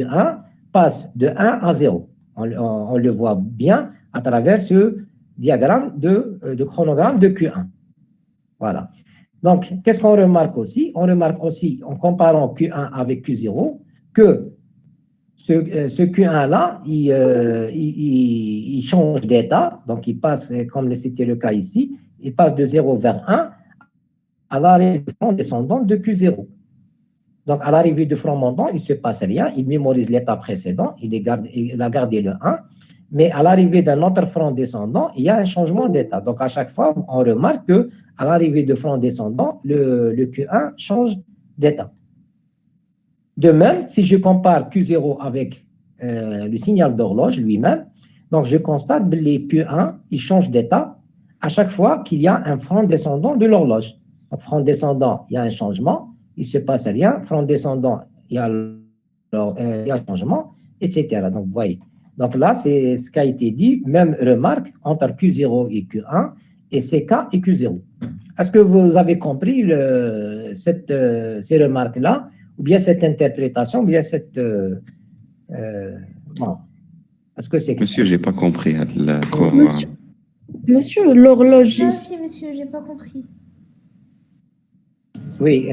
Q1 passe de 1 à 0. On le voit bien à travers ce diagramme de chronogramme de Q1. Voilà. Donc, qu'est-ce qu'on remarque aussi? On remarque aussi, en comparant Q1 avec Q0, que ce Q1-là, il change d'état. Donc, il passe, comme c'était le cas ici, il passe de 0 vers 1 à l'arrivée du front descendant de Q0. Donc, à l'arrivée du front montant, il ne se passe rien. Il mémorise l'état précédent. Il a gardé le 1. Mais à l'arrivée d'un autre front descendant, il y a un changement d'état. Donc, à chaque fois, on remarque qu'à l'arrivée du front descendant, le Q1 change d'état. De même, si je compare Q0 avec le signal d'horloge lui-même, donc je constate que les Q1, il change d'état à chaque fois qu'il y a un front descendant de l'horloge. Donc, front descendant, il y a un changement, il ne se passe rien. Front descendant, il y a un changement, etc. Donc, vous voyez. Donc là, c'est ce qui a été dit, même remarque entre Q0 et Q1 et CK et Q0. Est-ce que vous avez compris ces remarques-là, ou bien cette interprétation, ou bien cette... bon. Est-ce que c'est... Monsieur, j'ai pas compris. Monsieur, l'horloge... Merci, monsieur, j'ai pas compris. Oui,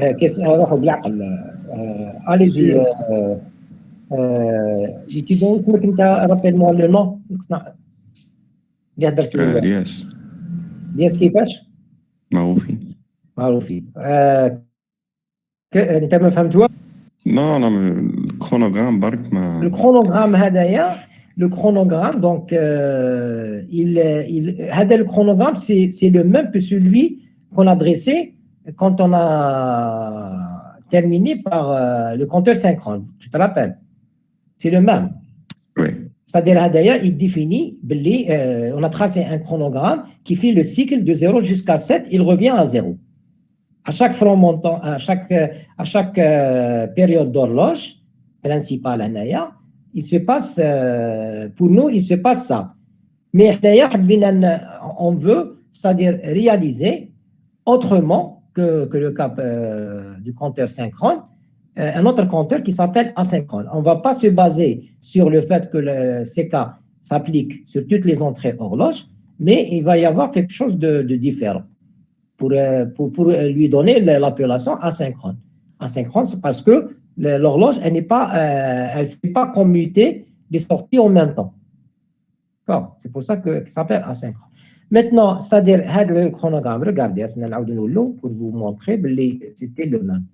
allez-y. Tu rappelle-moi le nom. الياس. الياس كيفاش؟ معروفي. معروفي. انت ما فهمتوها؟ Non, non, mais le chronogramme, برك ما... Le chronogramme هذايا, le chronogramme, donc, le chronogramme, c'est le même que celui qu'on a dressé quand on a terminé par le compteur synchrone. Tu te rappelles? C'est le même. Oui. C'est-à-dire, Hadaya, il définit, on a tracé un chronogramme qui fait le cycle de 0 jusqu'à 7, il revient à 0. À chaque front montant, à chaque période d'horloge principale, Hadaya, il se passe, pour nous, il se passe ça. Mais Hadaya, on veut, c'est-à-dire réaliser autrement que le cas du compteur synchrone, un autre compteur qui s'appelle asynchrone. On ne va pas se baser sur le fait que le CK s'applique sur toutes les entrées horloge, mais il va y avoir quelque chose de différent pour lui donner l'appellation asynchrone. Asynchrone, c'est parce que l'horloge, elle ne fait pas commuter les sorties en même temps. C'est pour ça que ça s'appelle asynchrone. Maintenant, c'est-à-dire, le chronogramme, regardez, pour vous montrer, c'était le même.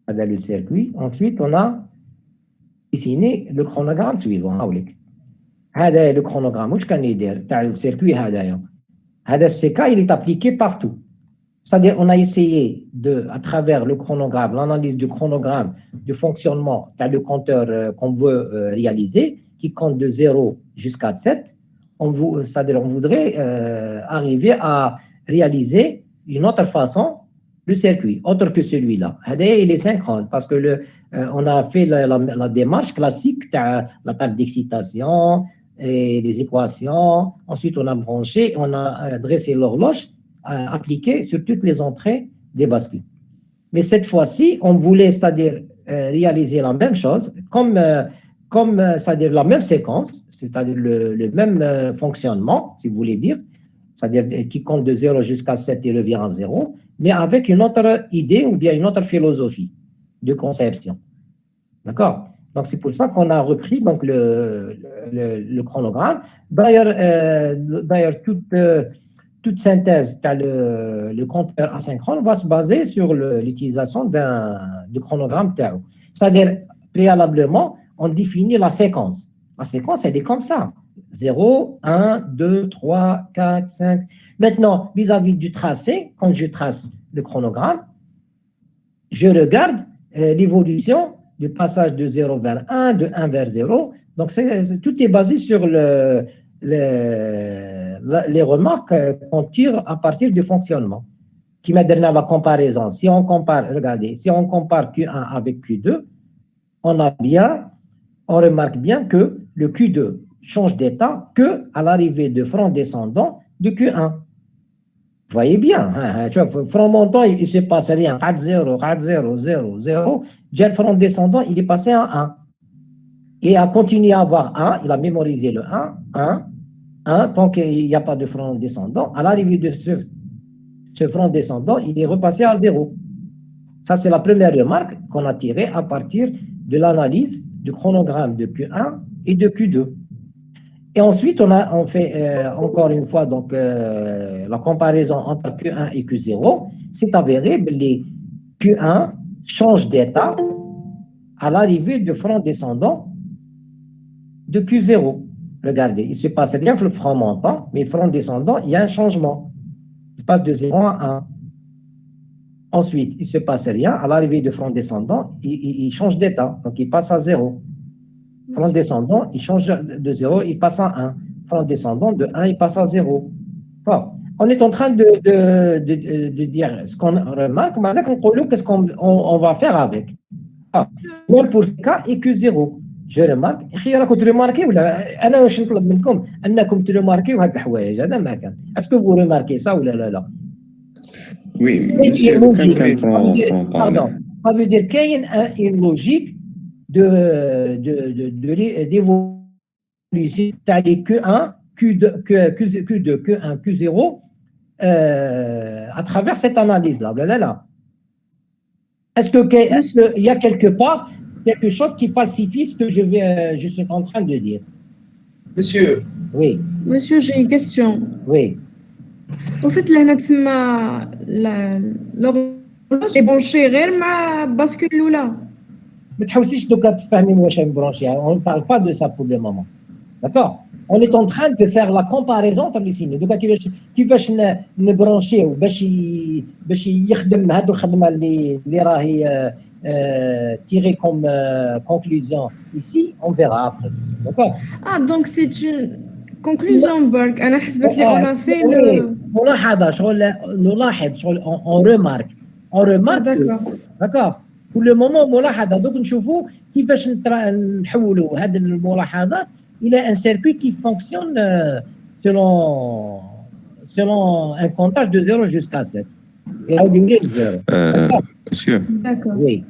Le circuit. Ensuite, on a dessiné le chronogramme suivant. هذا le chronogramme واش كان يدير تاع السيركوي هذايا. هذا السيكا il est appliqué partout. C'est-à-dire on a essayé à travers le chronogramme, l'analyse du chronogramme du fonctionnement dans le compteur qu'on veut réaliser qui compte de 0 jusqu'à 7. C'est-à-dire on voudrait arriver à réaliser une autre façon le circuit, autre que celui-là. Il est synchrone parce que on a fait la démarche classique, la table d'excitation et les équations. Ensuite, on a branché, on a dressé l'horloge appliquée sur toutes les entrées des bascules. Mais cette fois-ci, on voulait, c'est-à-dire réaliser la même chose, comme c'est-à-dire la même séquence, c'est-à-dire le même fonctionnement, si vous voulez dire, c'est-à-dire qui compte de 0 jusqu'à 7 et revient à 0, mais avec une autre idée ou bien une autre philosophie de conception. D'accord? Donc, c'est pour ça qu'on a repris donc, le chronogramme. D'ailleurs, toute synthèse dans le compteur asynchrone va se baser sur l'utilisation du chronogramme TAO. C'est-à-dire, préalablement, on définit la séquence. La séquence, elle est comme ça. 0, 1, 2, 3, 4, 5. Maintenant, vis-à-vis du tracé, quand je trace le chronogramme, je regarde l'évolution du passage de 0 vers 1, de 1 vers 0. Donc, tout est basé sur les remarques qu'on tire à partir du fonctionnement. Qui m'a donné la comparaison. Si on compare, regardez, si on compare Q1 avec Q2, on remarque bien que le Q2 change d'état qu'à l'arrivée de front descendant de Q1. Vous voyez bien, hein, tu vois, front montant, il ne se passe rien. 4, 0, 4, 0, 0, 0. Déjà, le front descendant, il est passé à 1. Et a continué à avoir 1, il a mémorisé le 1, 1, 1, tant qu'il n'y a pas de front descendant. À l'arrivée de ce front descendant, il est repassé à 0. Ça, c'est la première remarque qu'on a tirée à partir de l'analyse du chronogramme de Q1 et de Q2. Et ensuite, on fait encore une fois donc, la comparaison entre Q1 et Q0. C'est avéré que les Q1 change d'état à l'arrivée du front descendant de Q0. Regardez, il se passe rien que le front montant, mais le front descendant, il y a un changement. Il passe de 0 à 1. Ensuite, il ne se passe rien. À l'arrivée du front descendant, il change d'état. Donc, il passe à 0. Front descendant, il change de 0, il passe à 1. Front descendant, de 1, il passe à 0. Bon. On est en train de dire ce qu'on remarque, mais qu'est-ce qu'on va faire avec. Moi, pour ce cas, et Q0. Je remarque, est-ce que vous remarquez ça ou là? Oui, monsieur, pardon, ça veut dire qu'il y a une logique d'évolution les Q1, Q2, Q1, Q0 à travers cette analyse-là. Est-ce qu'il y a quelque part quelque chose qui falsifie ce que je suis en train de dire? Monsieur. Oui. Monsieur, j'ai une question. Oui. Au fait, l'horloge est branchée غير مع bascule الأولى. ما تحاوليش دوكا تفهمي واش branché. On ne parle pas de ça pour le moment. D'accord? On est en train de faire la comparaison entre les signes. دوكا كيفاش نبرونشيو باش يخدم هذو الخدمه اللي راهي tirée comme conclusion ici, on verra après. D'accord? Ah, donc c'est une conclusion برك. أنا حسبت لي on a fait le ملاحظة شغل نلاحظ شغل on remarque. D'accord? Pour le moment ملاحظة دوك نشوفوا كيفاش نحولوا هذه الملاحظات إلى un circuit qui fonctionne selon un comptage de 0 jusqu'à 7. Et on dit 0. Monsieur. D'accord. Oui.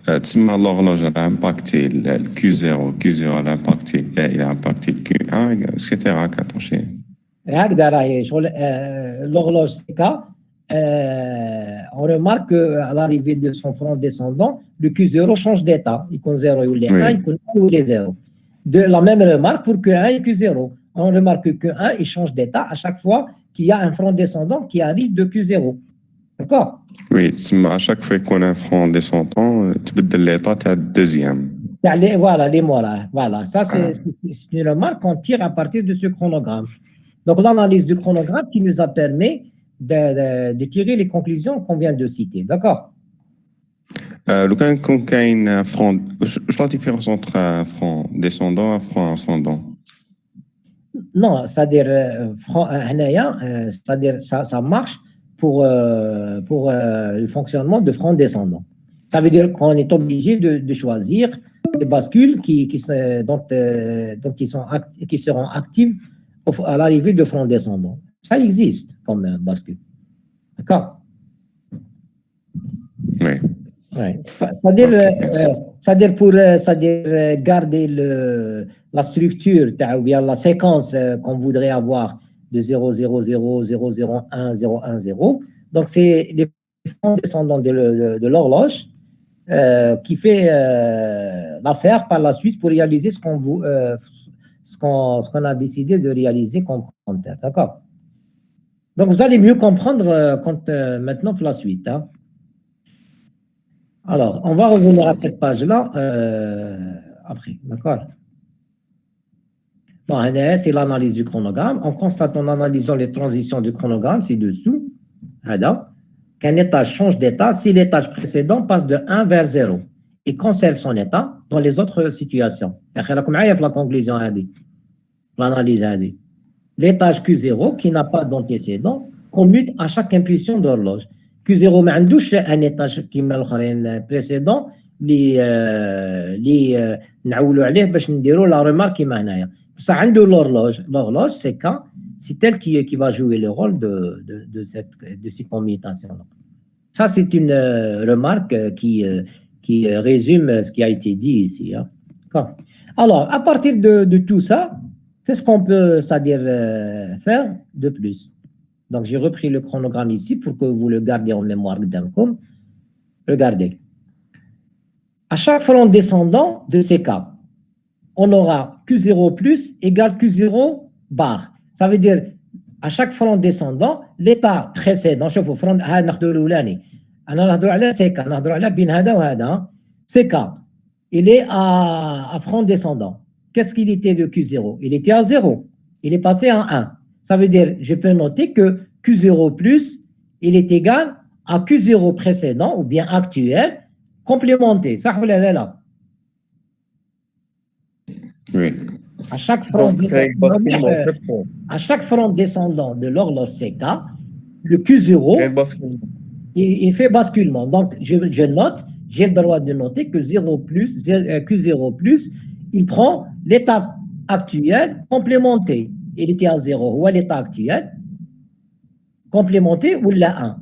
تسمى l'horloge a impacté le Q0 a impacté le Q1, etc. هكذا راهي شغل l'horloge CK on remarque qu'à l'arrivée de son front descendant, le Q0 change d'état. Il compte 0 ou les 1, il compte 1 ou les 0. De la même remarque pour Q1 et Q0. On remarque que Q1 il change d'état à chaque fois qu'il y a un front descendant qui arrive de Q0. D'accord? Oui, à chaque fois qu'on a un front descendant, tu peux l'état à deuxième. Voilà, les mots-là. Voilà, ça c'est une remarque qu'on tire à partir de ce chronogramme. Donc l'analyse du chronogramme qui nous a permis de tirer les conclusions qu'on vient de citer. D'accord? Quand il y a un front, quelle est la différence entre un front descendant et un front ascendant? Non, c'est-à-dire, ça marche pour le fonctionnement de front descendant. Ça veut dire qu'on est obligé de choisir des bascules qui seront actives à l'arrivée de front descendant. Ça existe comme bascule. D'accord? Oui. Ouais. C'est-à-dire pour garder la structure ou bien la séquence qu'on voudrait avoir de 0, 0, 0, 0, 0, 1, 0, 1, 0. Donc, c'est les fronts descendants de l'horloge qui fait l'affaire par la suite pour réaliser ce qu'on a décidé de réaliser comme compteur. D'accord? Donc, vous allez mieux comprendre maintenant pour la suite. Hein. Alors, on va revenir à cette page-là après. D'accord? Bon, c'est l'analyse du chronogramme. On constate en analysant les transitions du chronogramme ci-dessous qu'un étage change d'état si l'étage précédent passe de 1 vers 0 et conserve son état dans les autres situations. La conclusion, l'analyse. L'étage Q0 qui n'a pas d'antécédent commute à chaque impulsion d'horloge. Q0 ما عندوش un étage كيما الاخرين précédent اللي نعولوا عليه باش نديروا لا ريمارك كيما هنايا بصح عنده l'horloge CK c'est elle qui va jouer le rôle de ces commutations-là. Ça, c'est une remarque qui résume ce qui a été dit ici. Hein. Alors, à partir de tout ça, qu'est-ce qu'on peut, c'est-à-dire, faire de plus? Donc, j'ai repris le chronogramme ici pour que vous le gardiez en mémoire d'un coup. Regardez. À chaque front descendant de ces cas, on aura Q0 plus égale Q0 bar. Ça veut dire, à chaque front descendant, l'état précédent, je vous front, CK, il est à front descendant. Qu'est-ce qu'il était de Q0? Il était à 0. Il est passé à 1. Ça veut dire, je peux noter que Q0 plus, il est égal à Q0 précédent ou bien actuel complémenté. Ça, vous l'avez là. Oui. À chaque front descendant de l'horloge CK, le Q0, il fait basculement. Donc, je note, j'ai le droit de noter que Q0 plus, il prend l'état actuel complémenté. Il était à 0 ou à l'état actuel complémenté ou la 1.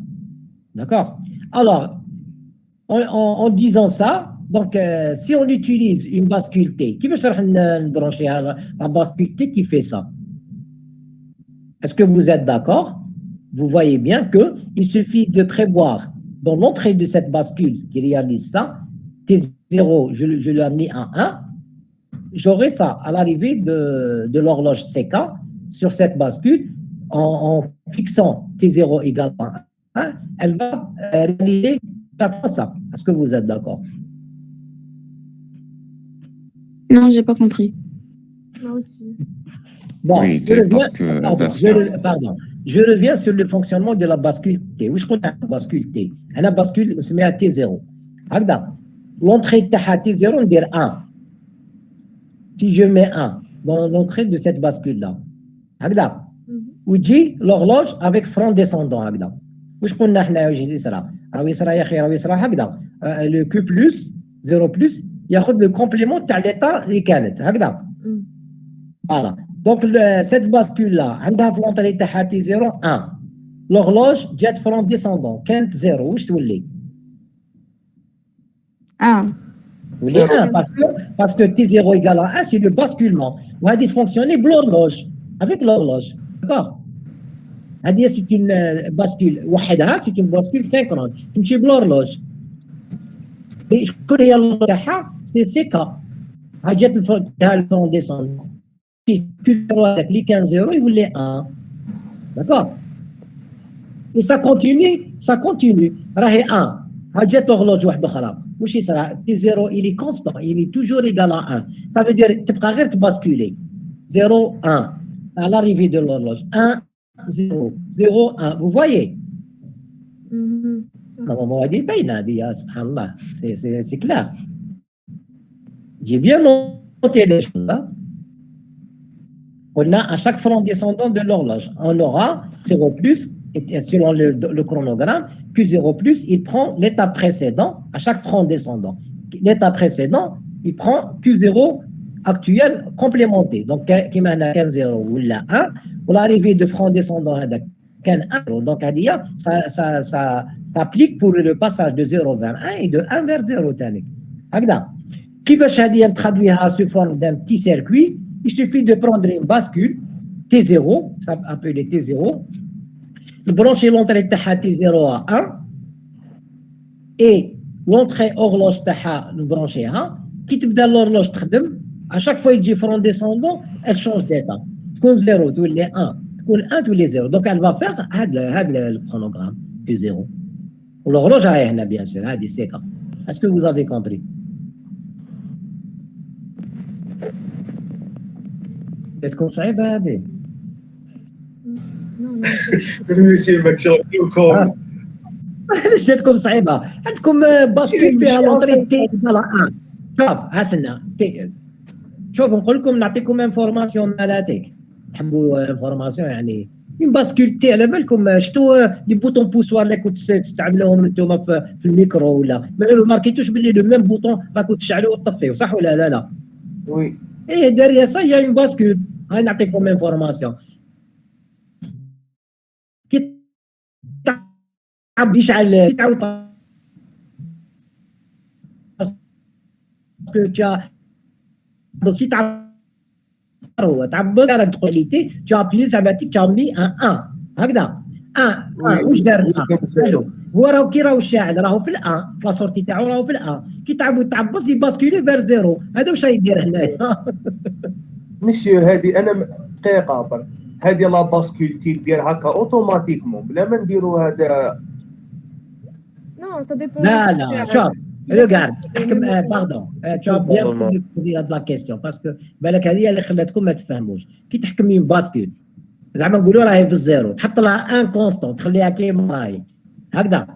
D'accord? Alors, en disant ça, donc, si on utilise une bascule T, qui veut brancher la bascule T qui fait ça? Est-ce que vous êtes d'accord? Vous voyez bien qu'il suffit de prévoir dans l'entrée de cette bascule qui réalise ça, T0, je l'ai mis à 1, j'aurai ça à l'arrivée de l'horloge CK sur cette bascule, en fixant T0 égale à 1, elle va réaliser ça. Est-ce que vous êtes d'accord? Non, j'ai pas compris. Moi aussi. Bon, Oui, parce que je reviens sur le fonctionnement de la bascule T. Où je connais la bascule T? La bascule se met à T0. L'entrée de T0, on dit 1. Si je mets 1 dans l'entrée de cette bascule-là, où dit l'horloge avec front descendant. Où je connais le Q plus, 0 plus, il y a le complément de l'état qui est. Voilà. Donc, cette bascule-là, elle a l'entrée de T0, 1. L'horloge jet front descendant, 0. Où je te dis? Oui, 1, parce que T0 égale à 1, c'est le basculement. On a dit fonctionner l'horloge, avec l'horloge. D'accord? C'est une bascule. C'est une bascule synchrone. C'est l'horloge. Et je connais c'est CK. Le front descendant. Si tu cliques 0, il voulait 1. D'accord? Et ça continue. Rahe 1. Hadjet l'horloge واحدة أخرى. وش يصير؟ T0 il est constant, il est toujours égal à 1. Ça veut dire تبقى غير تباسكولي. 0 1 à l'arrivée de l'horloge. 1 0 0 1. Vous voyez? On dit باينة subhanallah. C'est clair. J'ai bien noté les choses là. On a à chaque front descendant de l'horloge, on aura 0 plus, et selon le chronogramme, Q0 plus, il prend l'état précédent à chaque front descendant. L'état précédent, il prend Q0 actuel complémenté. Donc, qui m'a 15-0 ou la 1, pour l'arrivée de front descendant, donc, ça s'applique pour le passage de 0 vers 1 et de 1 vers 0. Qui veut traduire sous forme d'un petit circuit? Il suffit de prendre une bascule T0, ça appelé T0, de brancher l'entrée de T0 à 1 et l'entrée horloge de brancher à 1. Qui te donne l'horloge à chaque fois qu'il dit front descendant, elle change d'état. Tu 0, tu les 1, tu 1, tu les 0. Donc elle va faire le chronogramme T0. L'horloge a bien sûr, c'est CK. Est-ce que vous avez compris? جاتكم صعيبة هذه؟ علاش جاتكم صعيبة؟ عندكم باسكول فيها لونطري تي إيكال 1. شوف هاسنا شوف نقول لكم نعطيكم انفورماسيون مالاتيك. تحبوا انفورماسيون يعني une باسكول تي على بالكم شفتوا لي بوطون بوسوار اللي كنت تستعملوهم انتم في الميكرو ولا ما ماركيتوش باللي لو ميم بوطون راكم تشعلوه وتطفيوه صح ولا لا؟ وي. Et derrière ça, il y a une bascule. On a comme information. تعاود يشعل تعاود بس كي تعبز على كواليتي tu appuies زعما tu as mis un 1 هكذا 1 واش دار 1 هو راهو كي راهو الشاعل راهو في الان في لاسورتي تاعو راهو في الان كي تعبز يباسكولي فير زيرو هذا واش يدير هنايا مسيو هذه انا دقيقه برك هذه لا باسكول تيدير هكا اوتوماتيكمون بلا ما نديرو هذا Non, ça dépend. لا شوف regarde احكم باردون tu as bien posé هاد لا كيستيون باسكو بالك هذه اللي خلاتكم ما تفهموش كي تحكم من باسكول زعما نقولوا راهي في الزيرو تحط لها ان كونستون تخليها كيما راهي هكذا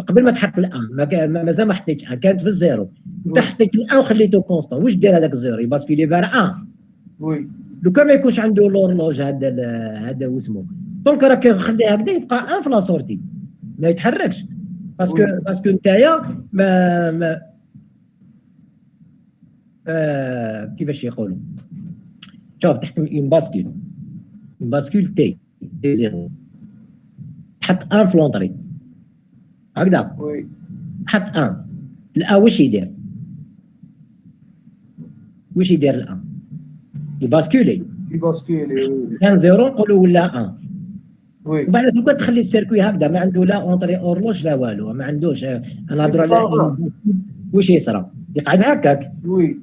قبل ما تحط الان مازال ما حطيتش ان كانت في الزيرو انت حطيت الان وخليته كونستون واش دير هذاك الزيرو يباسكولي فير ان وي لو كان ما يكونش عنده لورلوج هذا واسمه دونك راك خليه هكذا يبقى ان في لا سورتي ما يتحركش باسكو نتايا ما كيفاش يقولوا شوف تحكم اون باسكول تي زيرو تحط ان في لونطري هكذا وي تحط ان الان واش يدير الان يباسكولي كان زيرو نقولوا ولا ان وي وبعد لو كان تخلي السيركوي هكذا ما عنده لا اونطري اورلوج لا والو ما عندوش نهضروا على واش يصرى يقعد هكاك وي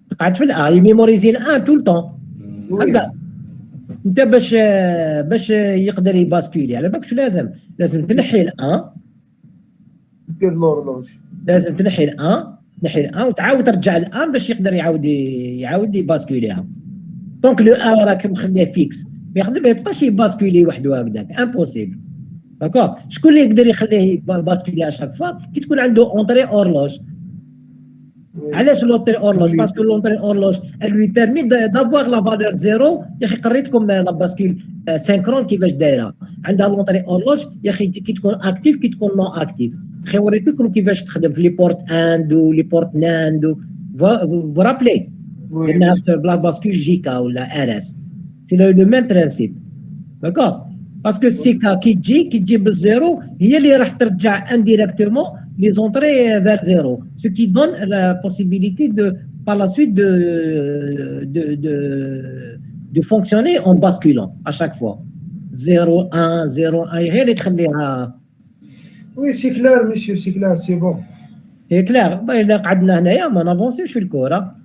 تقعد في الان يميموريزي الان تو الطون هكذا انت باش يقدر يباسكولي على بالك شو لازم تنحي الان دير لورلوج لازم تنحي الان وتعاود ترجع الان باش يقدر يعاود يباسكوليها دونك لو ان راك مخليه فيكس ما يبقاش يباسكولي وحده هكذاك امبوسيبل داكور شكون اللي يقدر يخليه يباسكولي اشاك فوا كي تكون عنده اونطري اورلوج علاش لونطري اورلوج باسكو لونطري اورلوج lui permet d'avoir la valeur زيرو يا اخي قريتكم لا باسكول سينكرون كيفاش دايره عندها لونطري اورلوج يا اخي كي تكون اكتيف كي تكون نون اكتيف اخي وريت لكم كيفاش تخدم في لي بورت اند ولي بورت ناند فو رابلي انها في بلا باسكول جيكا ولا ار اس سي لو ميم برانسيب داكور باسكو سيكا كي تجي بالزيرو هي اللي راح ترجع انديريكتومون les entrées vers zéro, ce qui donne la possibilité par la suite de fonctionner en basculant à chaque fois. 0, 1, 0, 1, rien n'est très Oui, c'est clair, monsieur, c'est clair, c'est bon. C'est clair. إذا قعدنا هنايا ما نافونسيوش في الكورة.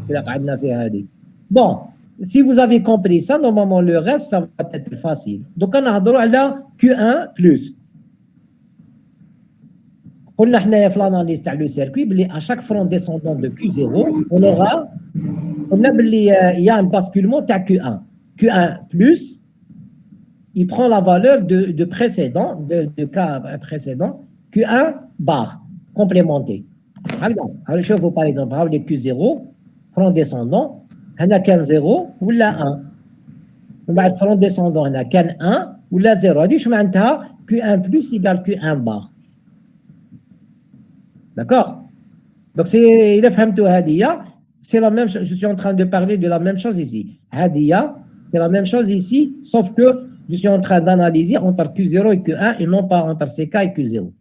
إذا قعدنا في هذه. Bon, si vous avez compris ça, normalement le reste, ça va être facile. Donc, on a droit à Q1+. قلنا حنايا في l'analyse تاع لو سيركوي بلي à chaque front descendant de Q0 on aura قلنا بلي il y a un basculement تاع Q1 Q1+ il prend la valeur de précédent de cas précédent Q1 bar complémenté هكذا شوفوا par exemple هاو لي Q0 front descendant هنا كان 0 ولا 1 ومن بعد front descendant هنا كان 1 ولا 0 هذه واش معناتها Q1+ égale Q1 bar. D'accord? Donc, il a fait Hadia, c'est la même chose. Je suis en train de parler de la même chose ici. Hadia, c'est la même chose ici, sauf que je suis en train d'analyser entre Q0 et Q1 et non pas entre CK et Q0.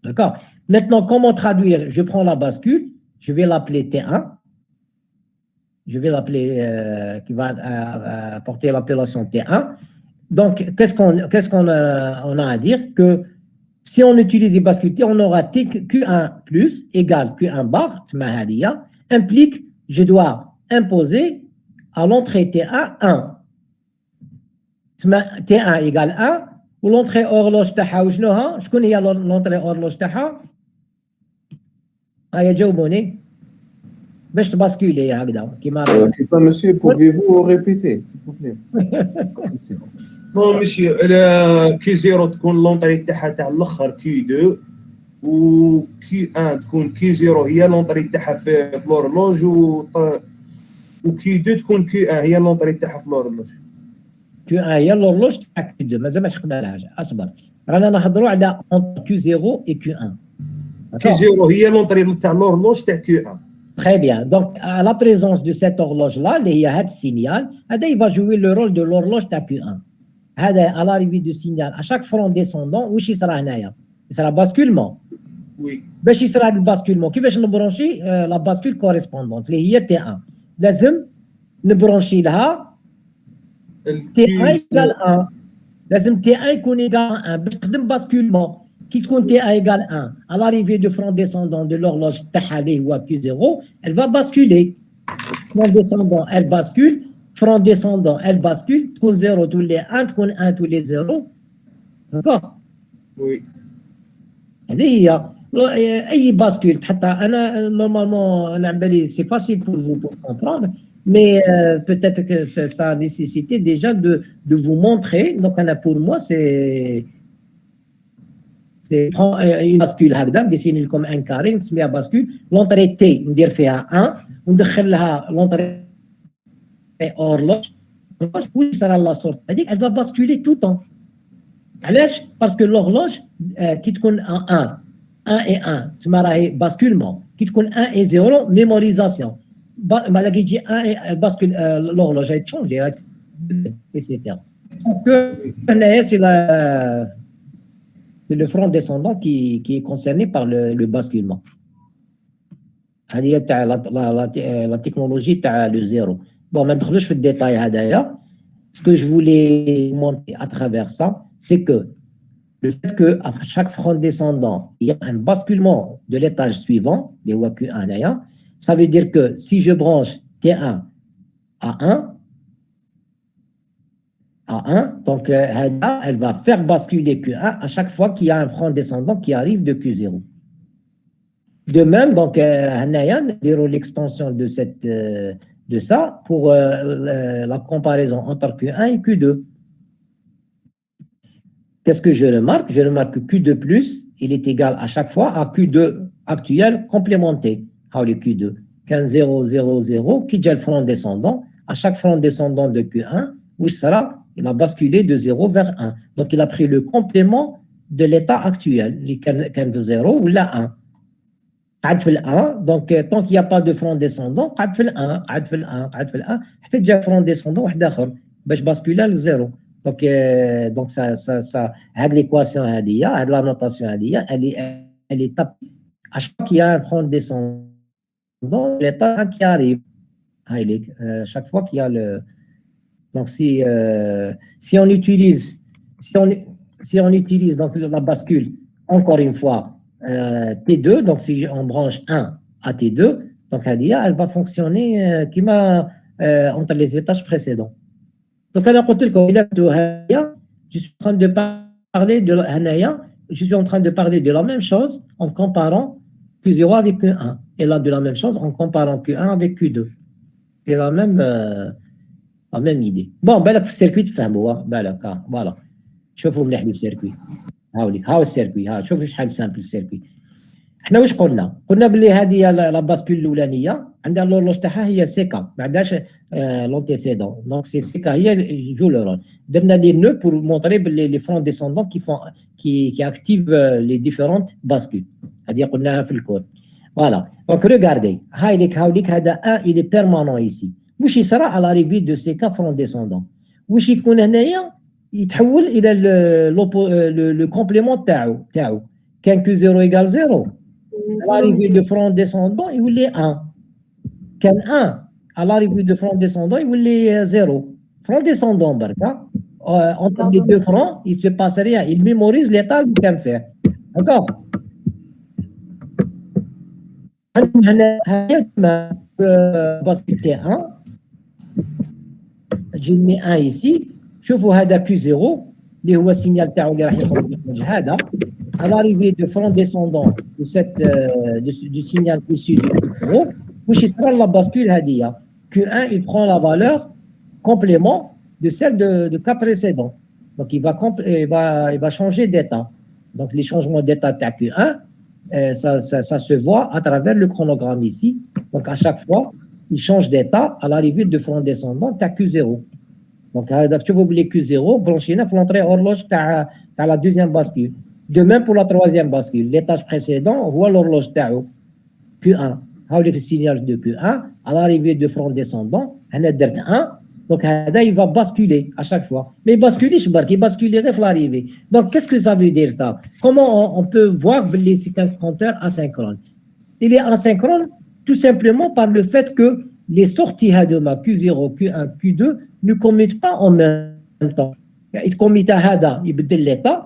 D'accord? Maintenant, comment traduire? Je prends la bascule, je vais l'appeler T1. Je vais l'appeler, qui va porter l'appellation T1. Donc, qu'est-ce qu'on a à dire? Que si on utilise les bascules, on aura Q1 plus égale Q1 bar, implique je dois imposer à l'entrée T1 1. T1 égale 1 ou l'entrée horloge تاعها وشنوها؟ شكون هي l'entrée horloge تاعها؟ هيا جاوبوني باش تباسكولي هكذا كيما Monsieur, pouvez-vous répéter, s'il vous plaît? بون مسيو كي 0 تكون لونطري تاعها تاع الاخر كي 2 و كي 1 تكون كي 0 هي لونطري تاعها في لورلوج و كي 2 تكون كي 1 هي لونطري تاعها في لورلوج. كي 1 هي لورلوج تاع كي 2 مازال ما حكينا لهاش اصبر رانا نهضروا على كي 0 و كي 1. كي 0 هي لونطري تاع لورلوج تاع كي 1. Très bien. Donc, à la présence de cette horloge-là, il y a un signal. Il va jouer le rôle de l'horloge de Q1. à l'arrivée du signal, à chaque front descendant, où il sera هنايا. Il sera basculement. Oui. باش يصير هذا الباسكولمون كيفاش نبرونشي لا باسكول كوريسبوندونت اللي هي تي 1 لازم نبرونشي لها تي 1 ايكال 1 لازم تي 1 يكون ايكال 1 باش تخدم باسكولمون كي تكون تي 1 ايكال 1 à l'arrivée du front descendant de l'horloge تاعها اللي هو Q0 elle va basculer front descendant elle bascule front descendant elle bascule تكون 0 تولي 1 تكون 1 تولي 0 d'accord Oui. هذه هي اي باسكول حتى انا نورمالمون انا على بالي سي فاسيل pour vous pour comprendre mais peut-être que ça a nécessité déjà de vous montrer donc pour moi c'est prend une bascule هكذا ندير لكم ان كاري نسميها باسكول لونطري تي ندير فيها 1 وندخل لها لونطري اورلوج ويصير لا سورت هذيك elle va basculer tout le temps علاش باسكو l'horloge كي تكون 1 et 1 تسمى راهي باسكولمون كي تكون 1 et 0 ميموريزاسيون بعد كي يجي 1 باسكول l'horloge هاي تشونجي ايتترا que هنايا سي le front descendant qui est concerné par le basculement هذه تاع la technologie تاع le zéro bon ما ندخلوش في الديتاي هذايا ce que je voulais montrer à travers ça c'est que le fait qu'à chaque front descendant, il y a un basculement de l'étage suivant, les Q1 d'ailleurs, ça veut dire que si je branche T1 à 1, donc elle va faire basculer Q1 à chaque fois qu'il y a un front descendant qui arrive de Q0. De même, donc, l'extension de ça pour la comparaison entre Q1 et Q2. Qu'est-ce que je remarque? Je remarque que Q2+, il est égal à chaque fois à Q2 actuel complémenté. Le Q2. 15, 0, 0, 0, qui est le front descendant. À chaque front descendant de Q1, où il a basculé de 0 vers 1. Donc, il a pris le complément de l'état actuel. Les 15, 0 ou la 1. Donc, tant qu'il n'y a pas de front descendant, قاعد في ال1 قاعد في ال1 قاعد في ال1 حتى جا front descendant واحد آخر باش باسكولا للزيرو. Donc, ça, l'équation, la notation, elle est tapée. À chaque fois qu'il y a un front descendant, l'état qui arrive. Chaque fois qu'il y a le. Donc, si on utilise donc, la bascule, encore une fois, T2, donc si on branche 1 à T2, donc elle va fonctionner entre les étages précédents. Donc, je suis en train de parler de la même chose en comparant Q0 avec Q1. Et là, de la même chose en comparant Q1 avec Q2. C'est la même idée. Bon, le circuit de fin, voilà. شوفوا مليح السيركوي. هاو السيركوي شوفوا شحال سامبل السيركوي. احنا واش قلنا باللي هذه لا باسكول الاولانيه عندها لورلوج تاعها هي سيكا ما عندهاش لونتيسيدون دونك سي سيكا هي جو لو رول درنا لي نو بور مونطري باللي لي فرون ديسوندون كي اكتيف لي ديفيرونت باسكول هذه قلناها في الكود فوالا دونك ريغاردي هاوليك هذا ان il est permanent ici واش يصرى على لاريفي دو سيكا فرون ديسوندون واش يكون هنايا يتحول الى لو كومبليمون تاعو كان Q0 égale 0 à l'arrivée de front descendant, il voulait 1. Quand 1, à l'arrivée de front descendant, il voulait 0. Front descendant, entre les deux fronts, il ne se passe rien. Il mémorise l'état qu'il vient faire. D'accord? Parce que T1, j'ai mis 1 ici. Je vous هذا Q0, اللي هو السينيال تاعو اللي راح يخرج من هذا. À l'arrivée de front descendant du signal issu du Q0, où la bascule Hadia. Q1, il prend la valeur complément de celle de cas précédent. Donc, il va changer d'état. Donc, les changements d'état de Q1, ça se voit à travers le chronogramme ici. Donc, à chaque fois, il change d'état à l'arrivée de front descendant de Q0. Donc, tu vois oublier Q0, branché pour l'entrée horloge à la deuxième bascule. De même pour la troisième bascule, l'étage précédent, voit l'horloge TAO Q1. Le signal de Q1, à l'arrivée de front descendant, on a 1, Donc, il va basculer à chaque fois. Mais basculer, il bascule l'arrivée. Donc, qu'est-ce que ça veut dire ça? Comment on peut voir que c'est un compteur asynchrone? Il est asynchrone tout simplement par le fait que les sorties HADEMA Q0, Q1, Q2 ne commettent pas en même temps. Il commit à HADA, il بدل l'état.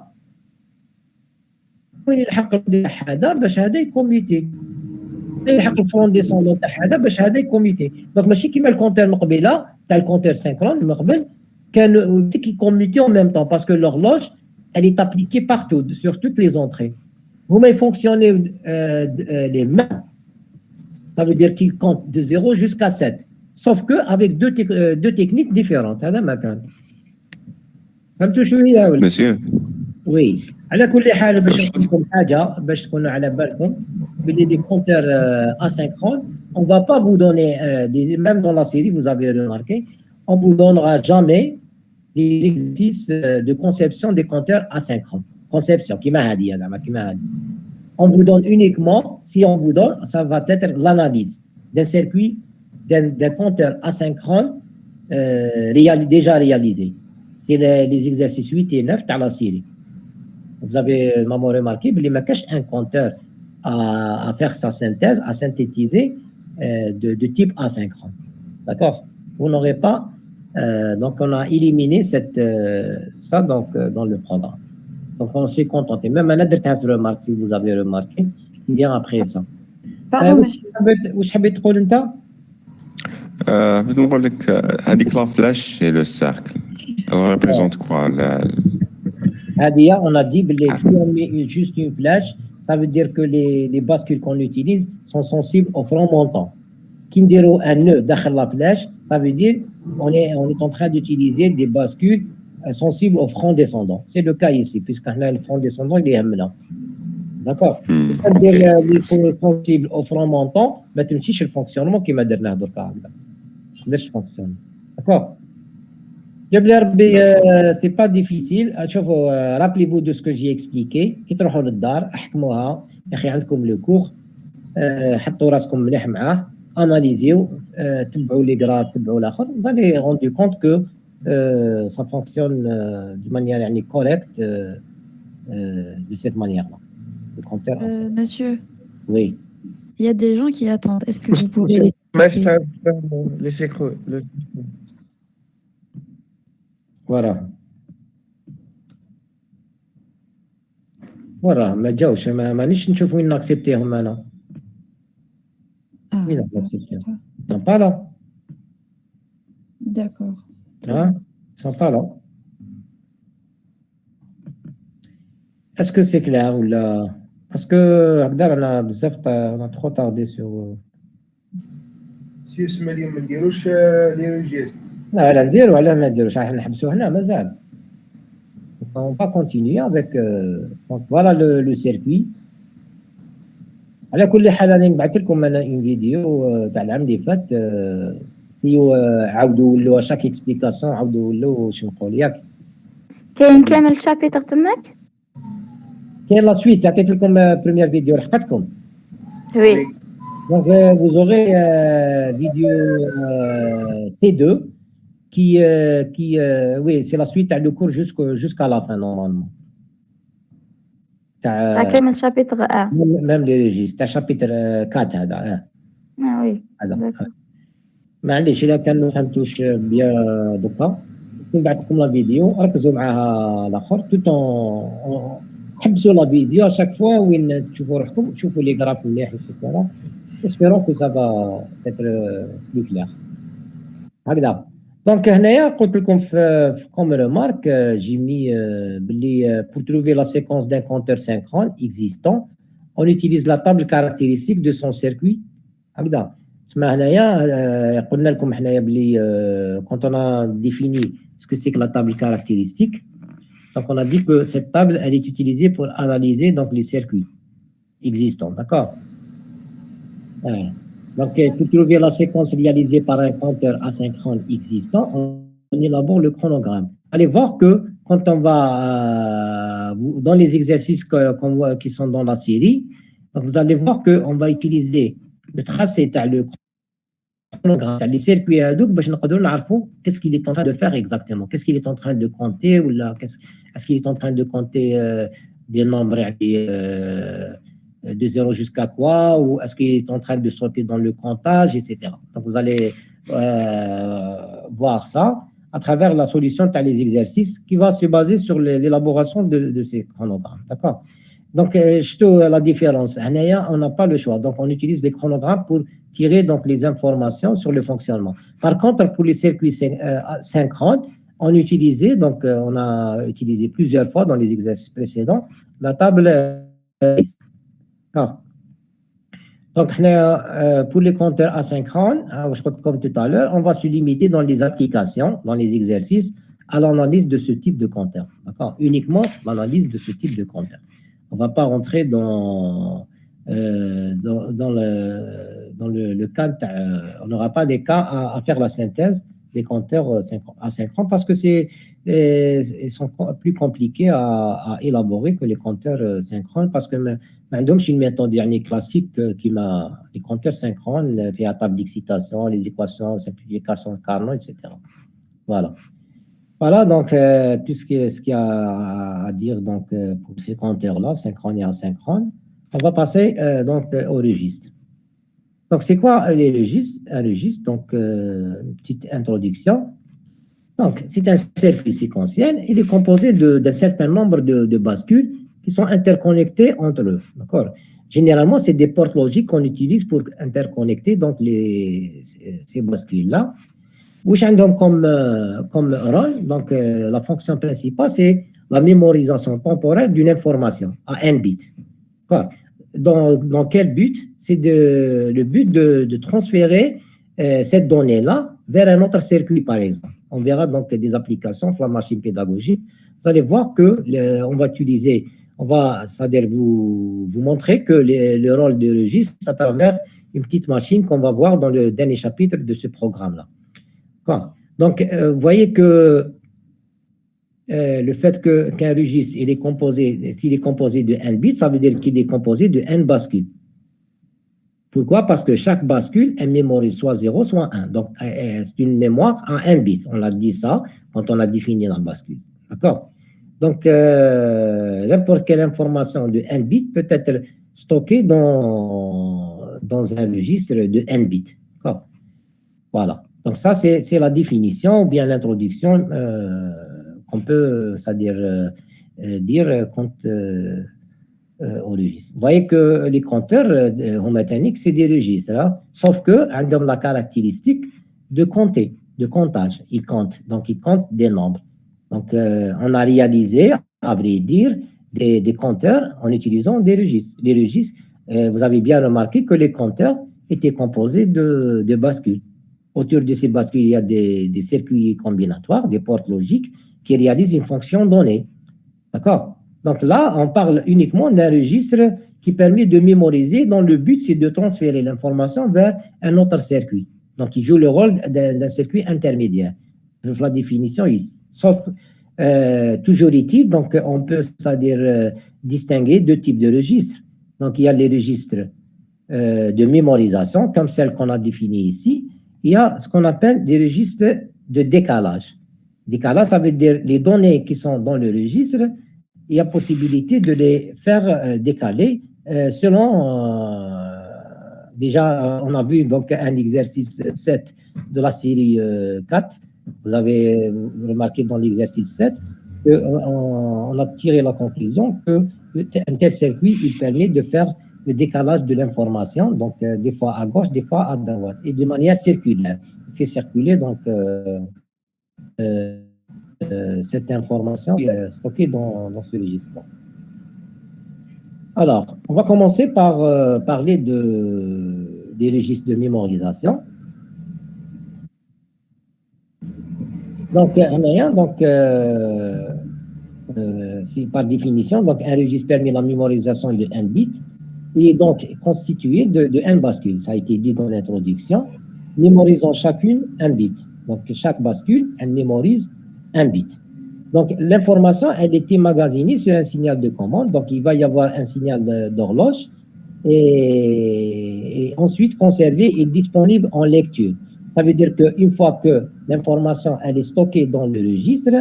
وين يلحق هذا باش هذا يكوميتي يلحق الفرون ديسوندون تاع هذا باش هذا يكوميتي دونك ماشي كيما الكونتور المقبله تاع الكونتور سينكرون من قبل كان كي كوميتي en même temps parce que l'horloge elle est appliquée partout sur toutes les entrées. هما يفونكسيوني les mains, ça veut dire qu'ils comptent de 0 jusqu'à 7 sauf que avec deux techniques différentes. هذا ما كان فهمتوا شويه ولا Monsieur, وي على كل حال باش نقول لكم حاجه باش تكونوا على بالكم باللي les compteurs asynchrones on va pas vous donner même dans la série vous avez remarqué on vous donnera jamais des exercices de conception des compteurs asynchrones conception كيما هذه زعما كيما هذه on vous donne uniquement si on vous donne ça va être l'analyse d'un circuit d'un compteur asynchrone déjà réalisé c'est les exercices 8 et 9 dans la série. Vous avez maman remarqué, il y a un compteur à faire sa synthèse, à synthétiser de type asynchrone. D'accord? Vous n'aurez pas. Donc, on a éliminé ça donc, dans le programme. Donc, on s'est contenté. Même un autre remarque, si vous avez remarqué, qui vient après ça. Pardon, monsieur. واش حبيت تقول انت؟ بدي نقول لك هذيك لا فلاش c'est le cercle. Elle représente quoi Hadia, on a dit que si on met juste une flèche, ça veut dire que les bascules qu'on utilise sont sensibles au front montant. Kindero un nœud dans la flèche, ça veut dire on est en train d'utiliser des bascules sensibles au front descendant. C'est le cas ici, puisque le front descendant il est là. D'accord. Ça veut dire les sensibles au front montant, mais tu me dis le fonctionnement qui m'a donné le cas. Ça fonctionne. D'accord. C'est pas difficile. Rappelez-vous de ce que j'ai expliqué. Qui تروحوا للدار احكموها يا اخي عندكم لو كور حطوا راسكم مليح معاه اناليزيو تبعوا لي غراف تبعوا الاخر vous allez rendu compte que ça fonctionne de manière يعني correcte de cette manière-là. Le compteur. Monsieur, Oui. il y a des gens qui attendent. Est-ce que vous pouvez les Laissez creux. Voilà. Voilà, ما جاوش مانيش نشوف وين ناكسبتيهم انا. Ah, وين ناكسبتيهم؟ Ils sont pas là. d'accord. Hein? Ils sont pas là. Est-ce que c'est clair ou là? Parce que هكذا انا بزاف انا trop tardé sur. سي اسمها اليوم ما نديروش لي ريجيست. لا نديرو علاه ما نديروش راح نحبسو هنا مازال. On va continuer avec donc voilà le circuit. على كل حال انا نبعث لكم انا اون فيديو تاع العام اللي فات سيو عاودوا ولوا شاك اكسبليكاسيون عاودوا ولوا واش نقول ياك كاين كامل شابيتر تماك كاين لا سويت عطيت لكم بريمير فيديو لحقتكم وي donc vous aurez vidéo C2 qui oui c'est la suite du cours jusqu'à la fin normalement كامل شابيتر même les registres تاع شابيتر 4 هذا وي هذا معليش الا كان ما فهمتوش بيا دوكا نبعث لكم لا فيديو ركزوا معاها الاخر تو حبسوا لا فيديو شاك فوا وين تشوفوا روحكم شوفوا لي غراف مليح ايتترا espérons que ça va être plus clair هكذا دونك هنايا قلت لكم في كوم ريمارك جي مي باللي pour trouver la séquence d'un compteur synchrone existant on utilise la table caractéristique de son circuit هكذا تسمى هنايا قلنا لكم حنايا باللي quand on a défini ce que c'est que la table caractéristique donc on a dit que cette table elle est utilisée pour analyser donc les circuits existants d'accord donc pour trouver la séquence réalisée par un compteur asynchrone existant on élabore le chronogramme allez voir que quand on va dans les exercices qui sont dans la série donc vous allez voir que on va utiliser le tracé le les circuits هذوك باش نقدروا نعرفوا qu'est-ce qu'il est en train de faire exactement, qu'est-ce qu'il est en train de compter ou là est-ce qu'il est en train de compter des nombres de 0 jusqu'à quoi, ou est-ce qu'il est en train de sauter dans le comptage, etc. Donc vous allez voir ça à travers la solution de les exercices qui va se baser sur l'élaboration de ces chronogrammes. D'accord? Donc, la différence, on n'a pas le choix. Donc, on utilise les chronogrammes pour tirer donc, les informations sur le fonctionnement. Par contre, pour les circuits synchrones, on a utilisé plusieurs fois dans les exercices précédents la table. Donc, pour les compteurs asynchrones, comme tout à l'heure, on va se limiter dans les applications, dans les exercices, à l'analyse de ce type de compteur. D'accord? Uniquement l'analyse de ce type de compteur. On ne va pas rentrer dans le cas, on n'aura pas des cas à faire la synthèse des compteurs asynchrones parce que ils sont plus compliqués à élaborer que les compteurs synchrones parce que maintenant, j'ai une méthode classique qui m'a les compteurs synchrones, via la table d'excitation, les équations, simplification de Carnot, etc. Voilà. Voilà, donc, tout ce qu'il y a à dire donc, pour ces compteurs-là, synchrones et asynchrones. On va passer donc, au registre. Donc, c'est quoi les registres? Un registre, donc, une petite introduction. Donc, c'est un circuit séquentiel. Il est composé d'un certain nombre de bascules qui sont interconnectées entre eux. D'accord? Généralement, c'est des portes logiques qu'on utilise pour interconnecter donc, ces bascules-là. Où عندهم comme rôle, donc la fonction principale, c'est la mémorisation temporelle d'une information à n bits. Dans quel but? C'est le but de transférer cette donnée-là vers un autre circuit, par exemple. On verra donc des applications pour la machine pédagogique. Vous allez voir que c'est-à-dire vous montrer que le rôle de registre, c'est à travers une petite machine qu'on va voir dans le dernier chapitre de ce programme-là. Donc, vous voyez que le fait qu'un registre, s'il est composé de n bits, ça veut dire qu'il est composé de n bascules. Pourquoi? Parce que chaque bascule, elle mémorise soit 0, soit 1. Donc, c'est une mémoire en n bits. On a dit ça quand on a défini la bascule. D'accord? Donc, n'importe quelle information de n bits peut être stockée dans un registre de n bits. D'accord? Voilà. Donc, ça, c'est la définition ou bien l'introduction qu'on peut, c'est-à-dire dire quant au registre. Vous voyez que les compteurs homométaniques, c'est des registres, hein, sauf qu'ils ont la caractéristique de compter, de comptage. Ils comptent, donc ils comptent des nombres. Donc, on a réalisé, à vrai dire, des compteurs en utilisant des registres. Les registres, vous avez bien remarqué que les compteurs étaient composés de bascules. Autour de ces bascules, il y a des circuits combinatoires, des portes logiques qui réalisent une fonction donnée. D'accord? Donc là, on parle uniquement d'un registre qui permet de mémoriser, dont le but, c'est de transférer l'information vers un autre circuit. Donc, il joue le rôle d'un circuit intermédiaire. Je fais la définition ici. Sauf, toujours est-il, donc on peut, c'est-à-dire, distinguer deux types de registres. Donc, il y a les registres de mémorisation, comme celle qu'on a définie ici. Il y a ce qu'on appelle des registres de décalage. Décalage, ça veut dire les données qui sont dans le registre, il y a possibilité de les faire décaler selon, déjà, on a vu donc un exercice 7 de la série 4. Vous avez remarqué dans l'exercice 7 qu'on a tiré la conclusion qu'un tel circuit, il permet de faire le décalage de l'information, donc des fois à gauche, des fois à droite, et de manière circulaire. Il fait circuler donc cette information stockée dans ce registre. Alors, on va commencer par parler des registres de mémorisation. Donc, c'est par définition, donc un registre permet la mémorisation de n bits. Il est donc constitué de n bascules. Ça a été dit dans l'introduction, mémorisant chacune un bit. Donc, chaque bascule, elle mémorise un bit. Donc, l'information, elle est emmagasinée sur un signal de commande. Donc, il va y avoir un signal d'horloge et ensuite conservée et disponible en lecture. Ça veut dire qu'une fois que l'information elle est stockée dans le registre,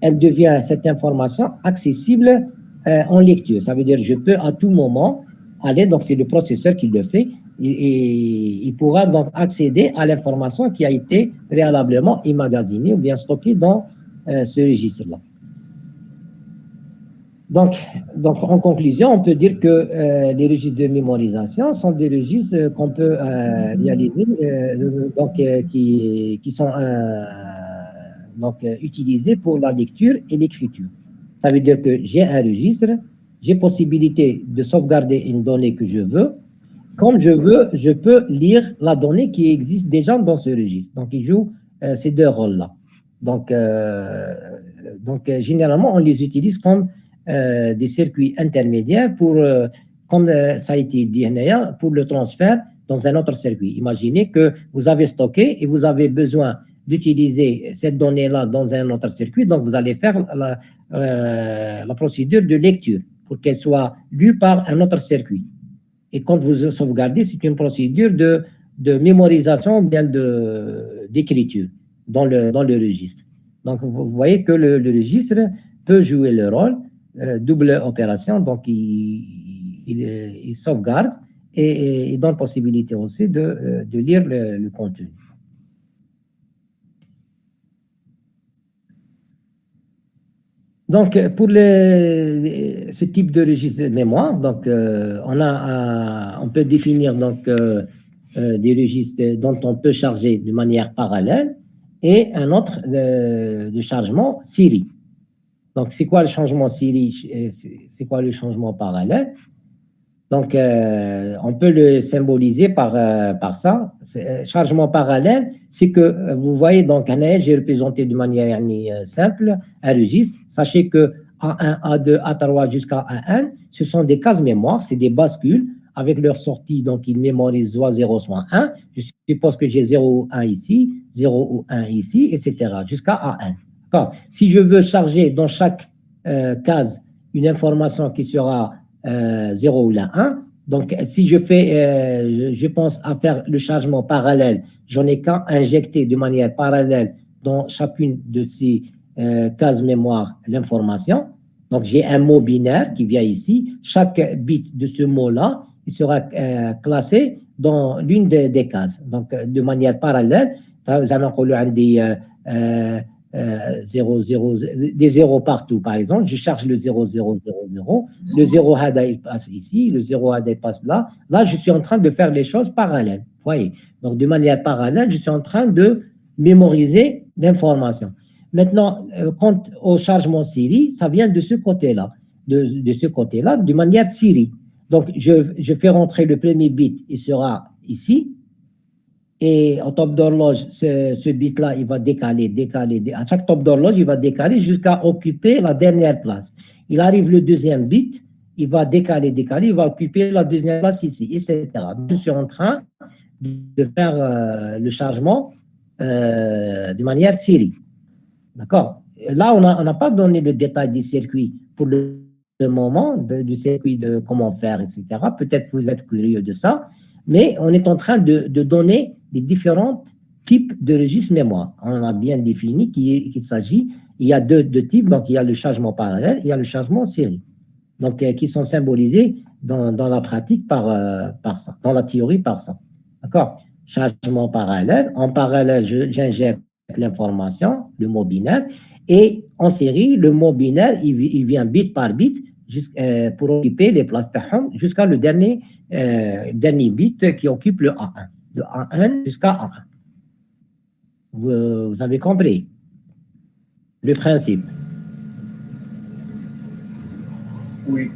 elle devient cette information accessible en lecture. Ça veut dire que je peux à tout moment aller, donc c'est le processeur qui le fait, et il pourra donc accéder à l'information qui a été préalablement emmagasinée ou bien stockée dans ce registre-là. Donc, en conclusion, on peut dire que les registres de mémorisation sont des registres qu'on peut réaliser, qui sont utilisés pour la lecture et l'écriture. Ça veut dire que j'ai un registre, j'ai possibilité de sauvegarder une donnée que je veux. Comme je veux, je peux lire la donnée qui existe déjà dans ce registre. Donc, il joue ces deux rôles-là. Donc, généralement, on les utilise comme des circuits intermédiaires pour, comme ça a été dit, pour le transfert dans un autre circuit. Imaginez que vous avez stocké et vous avez besoin d'utiliser cette donnée-là dans un autre circuit, donc vous allez faire la procédure de lecture pour qu'elle soit lue par un autre circuit. Et quand vous sauvegardez, c'est une procédure de mémorisation ou bien d'écriture dans le registre. Donc, vous voyez que le registre peut jouer le rôle, double opération, donc il sauvegarde et donne possibilité aussi de lire le contenu. Donc, pour ce type de registre de mémoire, donc, on peut définir donc, des registres dont on peut charger de manière parallèle et un autre de chargement série. Donc, c'est quoi le changement série? C'est quoi le changement parallèle? Donc, on peut le symboliser par ça. Chargement parallèle, c'est que vous voyez, donc, j'ai représenté de manière simple un registre. Sachez que A1, A2, A3 jusqu'à A1, ce sont des cases mémoire, c'est des bascules avec leur sortie. Donc, ils mémorisent soit 0, soit 1. Je suppose que j'ai 0 ou 1 ici, 0 ou 1 ici, etc. jusqu'à A1. D'accord. Si je veux charger dans chaque case une information qui sera 0 ou la 1. Donc, si je fais, je pense à faire le chargement parallèle, j'en ai qu'à injecter de manière parallèle dans chacune de ces cases mémoire l'information. Donc, j'ai un mot binaire qui vient ici. Chaque bit de ce mot-là, il sera classé dans l'une des cases. Donc, de manière parallèle, vous avez des zéros partout, par exemple. Je charge le 0, 0, 0, 0. Le 0 hada, il passe ici. Le 0 hada, il passe là. Là, je suis en train de faire les choses parallèles. Vous voyez? Donc, de manière parallèle, je suis en train de mémoriser l'information. Maintenant, quant au chargement série, ça vient de ce côté-là. De ce côté-là, de manière série. Donc, je fais rentrer le premier bit, il sera ici. Et au top d'horloge, ce bit-là, il va décaler. À chaque top d'horloge, il va décaler jusqu'à occuper la dernière place. Il arrive le deuxième bit, il va décaler, il va occuper la deuxième place ici, etc. Je suis en train de faire le chargement de manière série. D'accord? Là, on n'a pas donné le détail des circuits pour le moment, du circuit de comment faire, etc. Peut-être que vous êtes curieux de ça, mais on est en train de donner les différents types de registres mémoire. On a bien défini qu'il s'agit, il y a deux types, donc il y a le chargement parallèle, il y a le chargement série, donc qui sont symbolisés dans la pratique par ça, dans la théorie par ça. D'accord? Chargement parallèle, en parallèle, j'injecte l'information, le mot binaire, et en série, le mot binaire, il vient bit par bit pour occuper les places jusqu'à le dernier bit qui occupe le A1. De A1 jusqu'à A1. Vous avez compris le principe? Oui.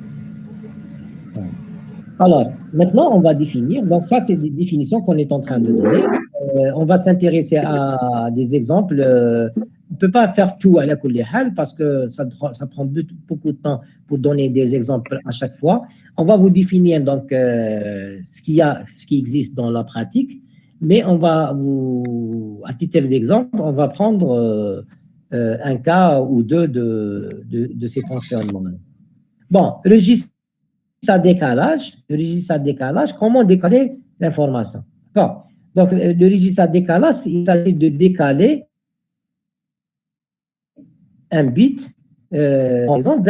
Alors, maintenant, on va définir. Donc, ça, c'est des définitions qu'on est en train de donner. On va s'intéresser à des exemples. On ne peut pas faire tout à la Kulihal parce que ça prend beaucoup de temps pour donner des exemples à chaque fois. On va vous définir donc ce qui existe dans la pratique, mais on va à titre d'exemple, on va prendre un cas ou deux de ces fonctionnements. Bon, registre à décalage, comment décaler l'information. D'accord. Donc, le registre à décalage, il s'agit de décaler un bit, par exemple,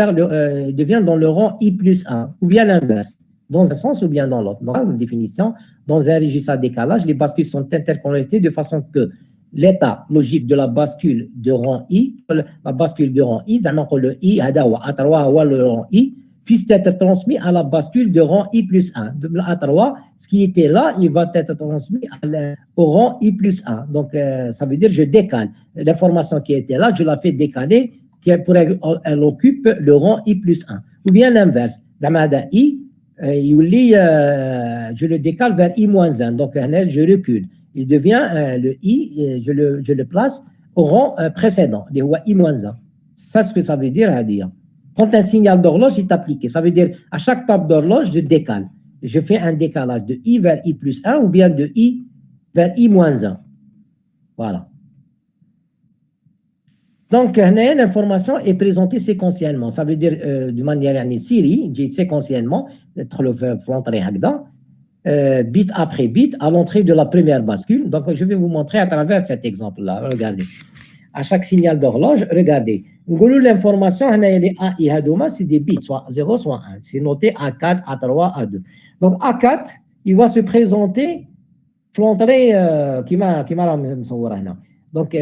devient dans le rang i plus 1, ou bien l'inverse, dans un sens ou bien dans l'autre. Dans une définition, dans un registre à décalage, les bascules sont interconnectées de façon que l'état logique de la bascule de rang i, la bascule de rang i, le i, le rang i, puisse être transmis à la bascule de rang i plus 1. De A3, ce qui était là, il va être transmis au rang i plus 1. Donc, ça veut dire je décale. L'information qui était là, je la fais décaler pour elle occupe le rang i plus 1. Ou bien l'inverse. I, je le décale vers i moins 1. Donc, je recule. Il devient le i, je le place au rang précédent, les i moins 1. C'est ce que ça veut dire à dire. Quand un signal d'horloge est appliqué, ça veut dire à chaque table d'horloge, je décale. Je fais un décalage de i vers i plus 1 ou bien de i vers i moins 1. Voilà. Donc, l'information est présentée séquentiellement. Ça veut dire de manière série, séquentiellement, bit après bit, à l'entrée de la première bascule. Donc, je vais vous montrer à travers cet exemple-là. Regardez. À chaque signal d'horloge, regardez. L'information, c'est des bits, soit 0, soit 1. C'est noté A4, A3, A2. Donc, A4, il va se présenter, donc,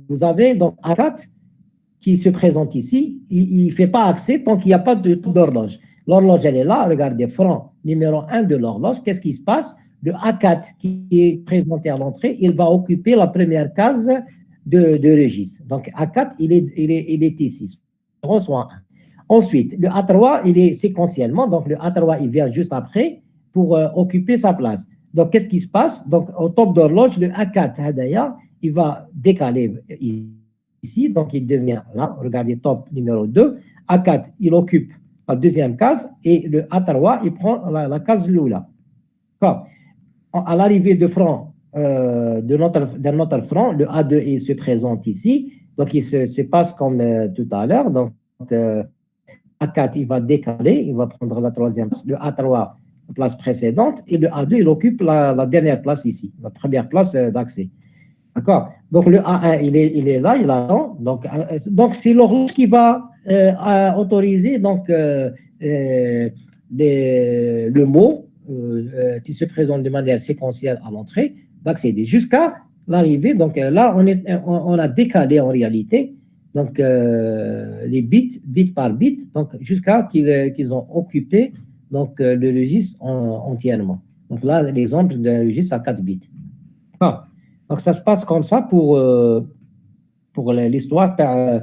vous avez donc A4 qui se présente ici. Il ne fait pas accès tant qu'il n'y a pas d'horloge. L'horloge, elle est là. Regardez, franc numéro 1 de l'horloge. Qu'est-ce qui se passe? Le A4 qui est présenté à l'entrée, il va occuper la première case de registre. Donc, A4, il est ici, 0, soit 1. Ensuite, le A3, il est séquentiellement. Donc, le A3, il vient juste après pour occuper sa place. Donc, qu'est-ce qui se passe? Donc, au top d'horloge, le A4, il va décaler ici. Donc, il devient là. Regardez, top numéro 2. A4, il occupe la deuxième case et le A3, il prend la case Lula. À l'arrivée de franc, de notre franc, le A2 il se présente ici, donc il se passe comme tout à l'heure. Donc, A4 il va décaler, il va prendre la troisième place, le A3 la place précédente, et le A2 il occupe la dernière place ici, la première place d'accès. D'accord? Donc le A1 il est là, il attend. Donc c'est l'horloge qui va autoriser donc, le mot qui se présente de manière séquentielle à l'entrée d'accéder jusqu'à l'arrivée. Donc là, on a décalé en réalité donc, les bits par bit, donc jusqu'à qu'ils ont occupé donc, le registre entièrement. Donc là, l'exemple d'un registre à 4 bits. Donc ça se passe comme ça pour l'histoire de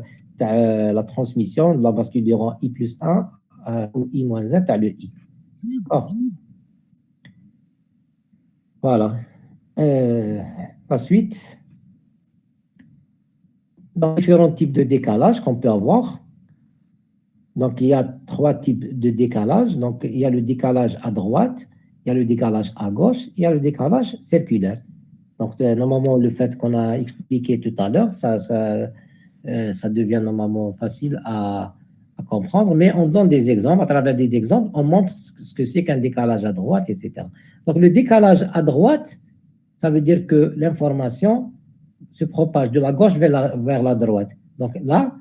la transmission de la bascule du rang i plus 1 ou i moins 1, tu as le i. Voilà. La suite. Dans différents types de décalage qu'on peut avoir. Donc, il y a 3 types de décalage. Donc, il y a le décalage à droite, il y a le décalage à gauche, il y a le décalage circulaire. Donc, normalement, le fait qu'on a expliqué tout à l'heure, ça devient normalement facile à comprendre, mais on donne des exemples. À travers des exemples, on montre ce que c'est qu'un décalage à droite, etc. Donc, le décalage à droite, ça veut dire que l'information se propage de la gauche vers la droite. Donc là,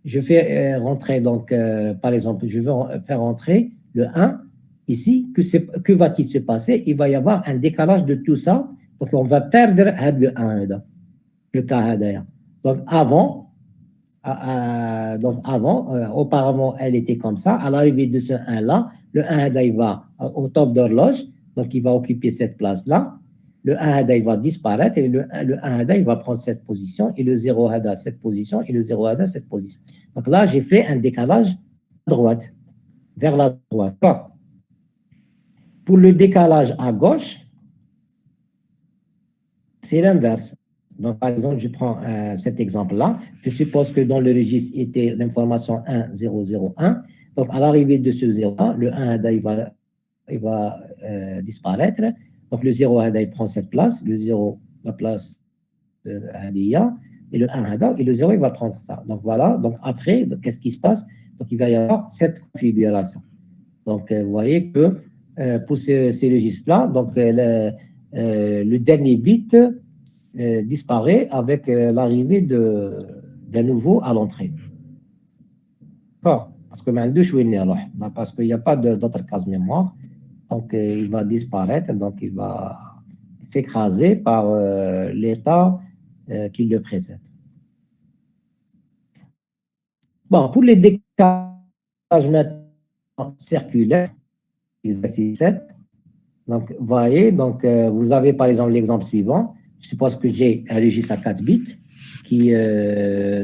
je fais rentrer, donc, par exemple, je veux faire rentrer le 1 ici. Que va-t-il se passer? Il va y avoir un décalage de tout ça. Donc, on va perdre le 1, le cas. Donc, auparavant, elle était comme ça. À l'arrivée de ce 1-là, le 1, il va au top d'horloge. Donc, il va occuper cette place-là. Le 1 il va disparaître et le 1 il va prendre cette position et le 0 cette position et le 0 cette position. Donc là, j'ai fait un décalage à droite, vers la droite. Pour le décalage à gauche, c'est l'inverse. Donc, par exemple, je prends cet exemple-là. Je suppose que dans le registre était l'information 1, 0, 0, 1. Donc, à l'arrivée de ce 0, le 1 il va disparaître. Donc, le 0 il prend cette place, le 0, la place Hadia, et le 1 et le 0, il va prendre ça. Donc, voilà. Donc, après, qu'est-ce qui se passe? Donc, il va y avoir cette configuration. Donc, vous voyez que pour ces registres-là, donc, le dernier bit disparaît avec l'arrivée d'un nouveau à l'entrée. D'accord? Parce que parce qu'il n'y a pas d'autre case mémoire. Donc, il va disparaître, donc il va s'écraser par l'état qui le précède. Bon, pour les décalages maintenant circulaires, exercice 7, donc, voyez, donc, vous avez par exemple l'exemple suivant. Je suppose que j'ai un registre à 4 bits qui,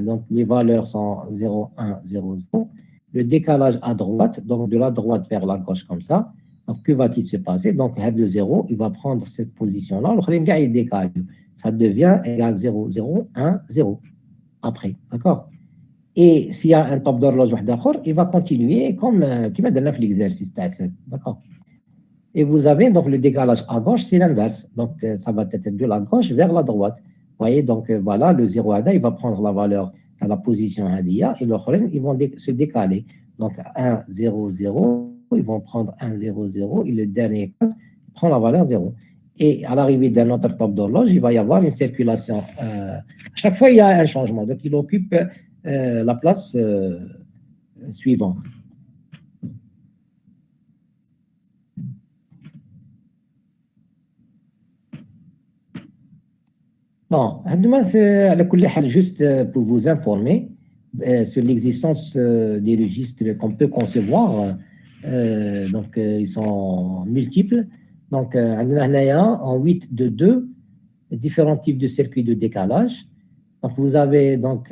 donc, les valeurs sont 0, 1, 0, 0. Le décalage à droite, donc de la droite vers la gauche comme ça. Donc, que va-t-il se passer? Donc, le 0, il va prendre cette position-là. Le il décale. Ça devient égal 0, 0, 1, 0. Après, d'accord? Et s'il y a un top d'horloge d'accord, il va continuer comme dans l'exercice. D'accord? Et vous avez donc le décalage à gauche, c'est l'inverse. Donc, ça va être de la gauche vers la droite. Vous voyez, donc voilà, le 0 ADA, il va prendre la valeur à la position ADIA et l'autre, ils vont se décaler. Donc, 1, 0, 0, ils vont prendre 1, 0, 0 et le dernier prend la valeur 0. Et à l'arrivée d'un autre top d'horloge, il va y avoir une circulation. À chaque fois, il y a un changement. Donc, il occupe la place suivante. Bon, juste pour vous informer sur l'existence des registres qu'on peut concevoir. Donc, ils sont multiples. Donc, en 8 de 2, différents types de circuits de décalage. Donc, vous avez donc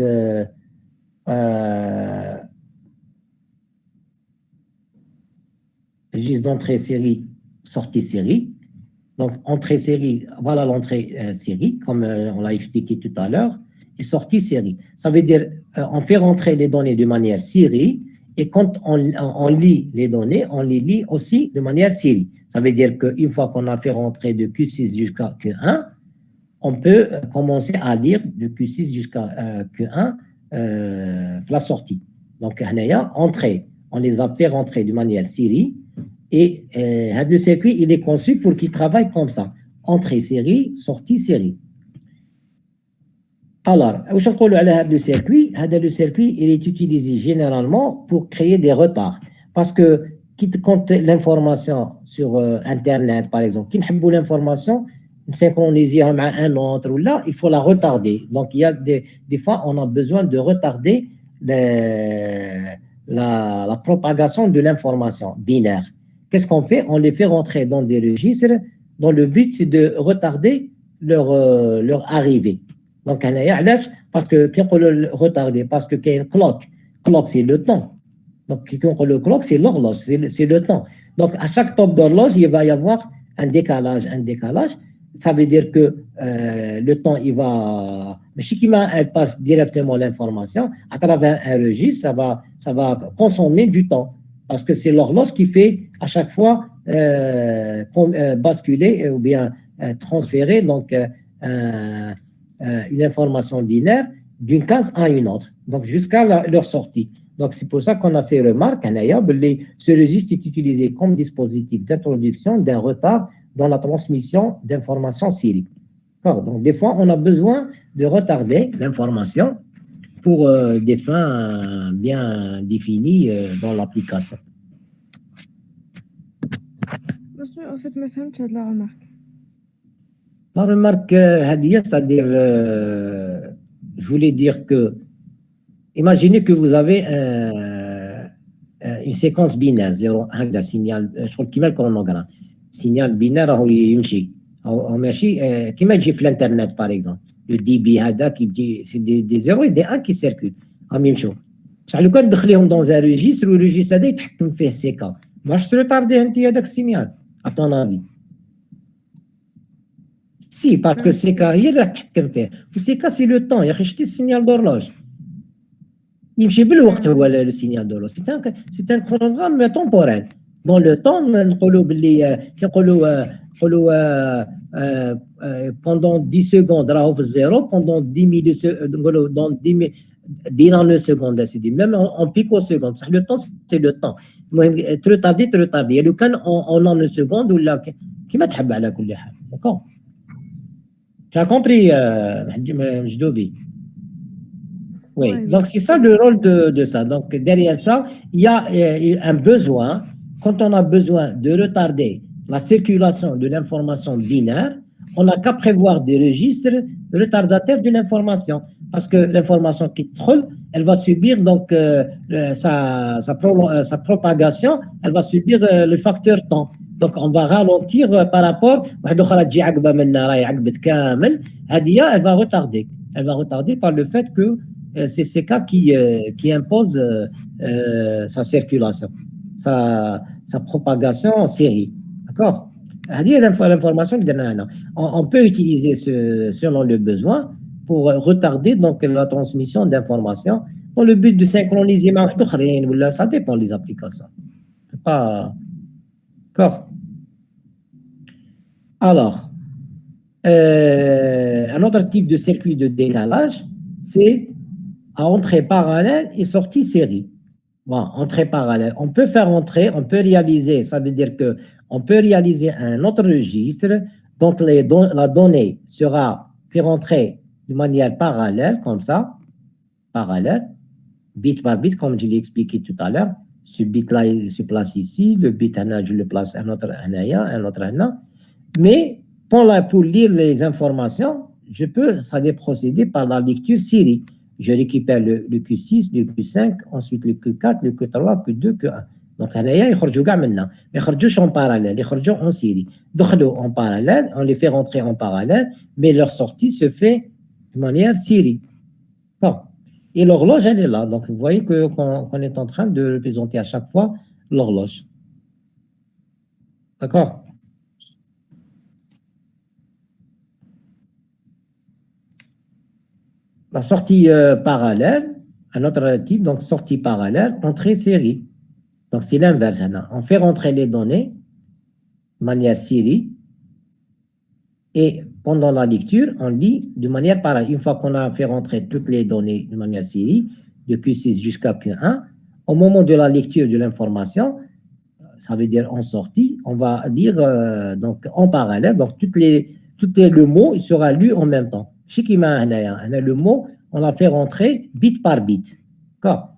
registre d'entrée série, sortie série. Donc, entrée série, voilà l'entrée série, comme on l'a expliqué tout à l'heure, et sortie série. Ça veut dire, on fait rentrer les données de manière série, et quand on lit les données, on les lit aussi de manière série. Ça veut dire qu'une fois qu'on a fait rentrer de Q6 jusqu'à Q1, on peut commencer à lire de Q6 jusqu'à Q1 la sortie. Donc, entrée, on les a fait rentrer de manière série, et le circuit, il est conçu pour qu'il travaille comme ça. Entrée série, sortie série. Alors, le circuit, il est utilisé généralement pour créer des retards. Parce que quand l'information sur Internet, par exemple, qui n'a l'information, synchroniser avec un autre, ou là, il faut la retarder. Donc, il y a des fois, on a besoin de retarder la propagation de l'information binaire. Qu'est-ce qu'on fait? On les fait rentrer dans des registres dont le but, c'est de retarder leur arrivée. Donc, parce que retarder, parce que clock, c'est le temps. Donc, le clock, c'est l'horloge, c'est le temps. Donc, à chaque top d'horloge, il va y avoir un décalage. Ça veut dire que le temps, il va... Mais si elle passe directement l'information, à travers un registre, ça va consommer du temps. Parce que c'est l'horloge qui fait à chaque fois basculer ou bien transférer donc, une information binaire d'une case à une autre, donc jusqu'à leur sortie. Donc c'est pour ça qu'on a fait remarque, ce registre est utilisé comme dispositif d'introduction d'un retard dans la transmission d'informations série. Donc des fois, on a besoin de retarder l'information pour des fins bien définies dans l'application. Monsieur, en fait, ma femme, tu as de la remarque. La remarque, c'est-à-dire, je voulais dire que, imaginez que vous avez une séquence binaire, 0, 1, d'un signal, je crois qu'il y a le chronogramme, signal binaire, qui m'a dit l'Internet, par exemple. Le débit, c'est des 0 et des 1 qui circulent en même chose. Ça le code de dans un registre, le registre a été fait CK. Moi, je te retarde un petit peu signal, à ton avis. Si, parce que CK, il a fait. CK, c'est le temps, il a acheté le signal d'horloge. Il me dit le signal d'horloge. C'est un chronogramme temporel. Dans le temps, pendant 10 secondes, pendant 10 millisecondes, dans 10 nanosecondes, même en picosecondes. Le temps, c'est le temps. Retardé. Le can en nanosecondes, ou là, qui m'a تحب على كل حال. D'accord. Tu as compris, Mjdoubi? Oui, Ouais, donc c'est ça le rôle de ça. Donc derrière ça, il y a un besoin, quand on a besoin de retarder la circulation de l'information binaire, on n'a qu'à prévoir des registres retardataires de l'information. Parce que l'information qui troll, elle va subir donc sa propagation, elle va subir le facteur temps. Donc on va ralentir par rapport, elle va retarder. Elle va retarder par le fait que c'est ces cas qui imposent sa circulation, sa propagation en série. D'accord? L'information, on peut utiliser selon le besoin pour retarder donc la transmission d'informations dans le but de synchroniser. Ça dépend des applications. Pas... D'accord? Alors, un autre type de circuit de décalage, c'est à entrée parallèle et sortie série. Bon, entrée parallèle. On peut faire entrer, on peut réaliser, ça veut dire que on peut réaliser un autre registre, donc la donnée sera fait rentrer de manière parallèle, comme ça, parallèle, bit par bit, comme je l'ai expliqué tout à l'heure. Ce bit-là, il se place ici, le bit, je le place un autre, un autre, mais pour lire les informations, je peux, ça va procéder par la lecture série. Je récupère le Q6, le Q5, ensuite le Q4, le Q3, le Q2, Q1. Donc, ils sortent maintenant. Ils sortent en parallèle, ils sortent en série. Donc, en parallèle, on les fait rentrer en parallèle, mais leur sortie se fait de manière série. Bon. Et l'horloge, elle est là. Donc, vous voyez qu'on est en train de représenter à chaque fois l'horloge. D'accord? La sortie parallèle, un autre type, donc sortie parallèle, entrée série. Donc c'est l'inverse. On fait rentrer les données de manière série et pendant la lecture, on lit de manière parallèle. Une fois qu'on a fait rentrer toutes les données de manière série, de Q6 jusqu'à Q1, au moment de la lecture de l'information, ça veut dire en sortie, on va lire donc en parallèle, donc le mot il sera lu en même temps. Le mot, on l'a fait rentrer bit par bit. D'accord?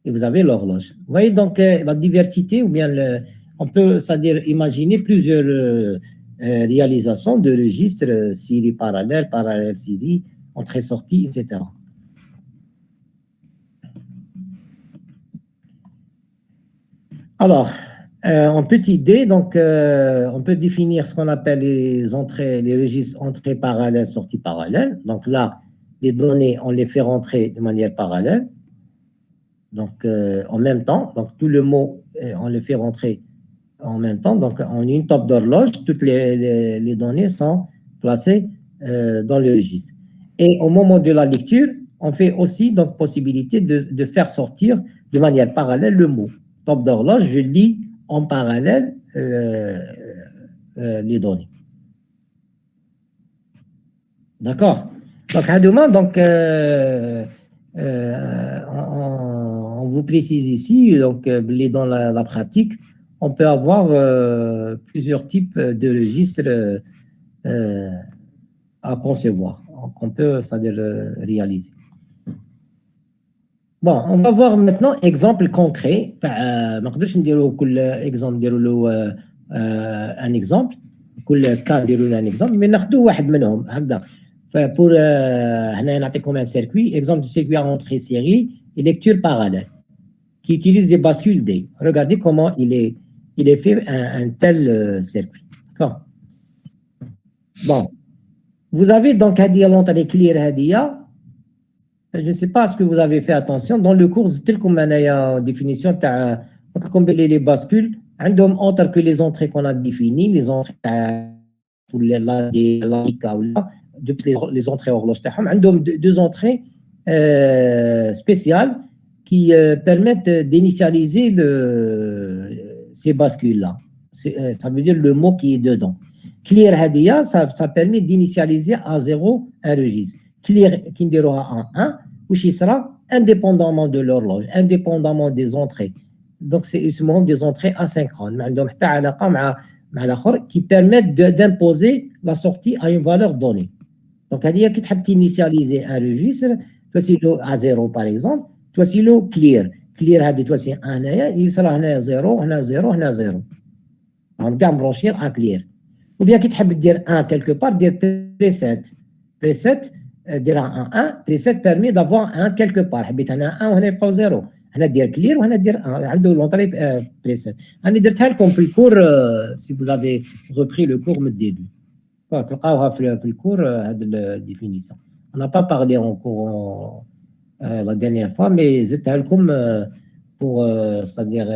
Et vous avez l'horloge. Vous voyez donc la diversité, ou bien on peut, c'est-à-dire imaginer plusieurs réalisations de registres, série parallèle, parallèle série, entrée-sortie, etc. Alors, en petite idée, donc, on peut définir ce qu'on appelle les registres entrées parallèles, sorties parallèles. Donc là, les données, on les fait rentrer de manière parallèle. Donc, en même temps, donc tout le mot, on le fait rentrer en même temps. Donc, en une table d'horloge, toutes les données sont placées dans le registre. Et au moment de la lecture, on fait aussi donc possibilité de faire sortir de manière parallèle le mot. Table d'horloge, je lis en parallèle les données. D'accord? Donc, on vous précise ici, donc dans la pratique, on peut avoir plusieurs types de registres à concevoir, qu'on peut, c'est-à-dire réaliser. Bon, on va voir maintenant exemple concret. ما نقدرش نديروا كل exemple نديروا له un exemple, كل cas نديروا له un exemple, mais ناخذوا واحد منهم هكذا. فبور هنا نعطيكم un circuit, exemple de circuit à entrée série et lecture parallèle qui utilise des bascules D. Regardez comment il est fait un tel circuit. D'accord? Bon. Vous avez donc هذه l'entrée clear هذه. Je ne sais pas ce que vous avez fait attention. Dans le cours, tel comme la définition, comme les bascules, entre que les entrées qu'on a définies, les entrées pour les entrées horloge, deux entrées spéciales qui permettent d'initialiser ces bascules-là. Ça veut dire le mot qui est dedans. Clear Hadia, ça permet d'initialiser à 0 un registre. Clear Kinderoa en 1, ou qui sera indépendamment de l'horloge, indépendamment des entrées. Donc, c'est des entrées asynchrones qui permettent d'imposer la sortie à une valeur donnée. Donc, il y a qui initialiser un registre, toi c'est le à 0 par exemple, toi c'est le clear. Clear, toi c'est 1, il sera 0, 0, 0. On va brancher à clear. Ou bien qui dire 1 quelque part, dire preset. Preset, dire un 1, preset permet d'avoir un quelque part. On a 1, on a pas 0. On a dire clear, on a dire 1. On a l'entrée preset. On a dit tel qu'on fait le cours, si vous avez repris le cours au début. Le cours de définition. On n'a pas parlé en cours la dernière fois, mais c'était comme pour, c'est-à-dire,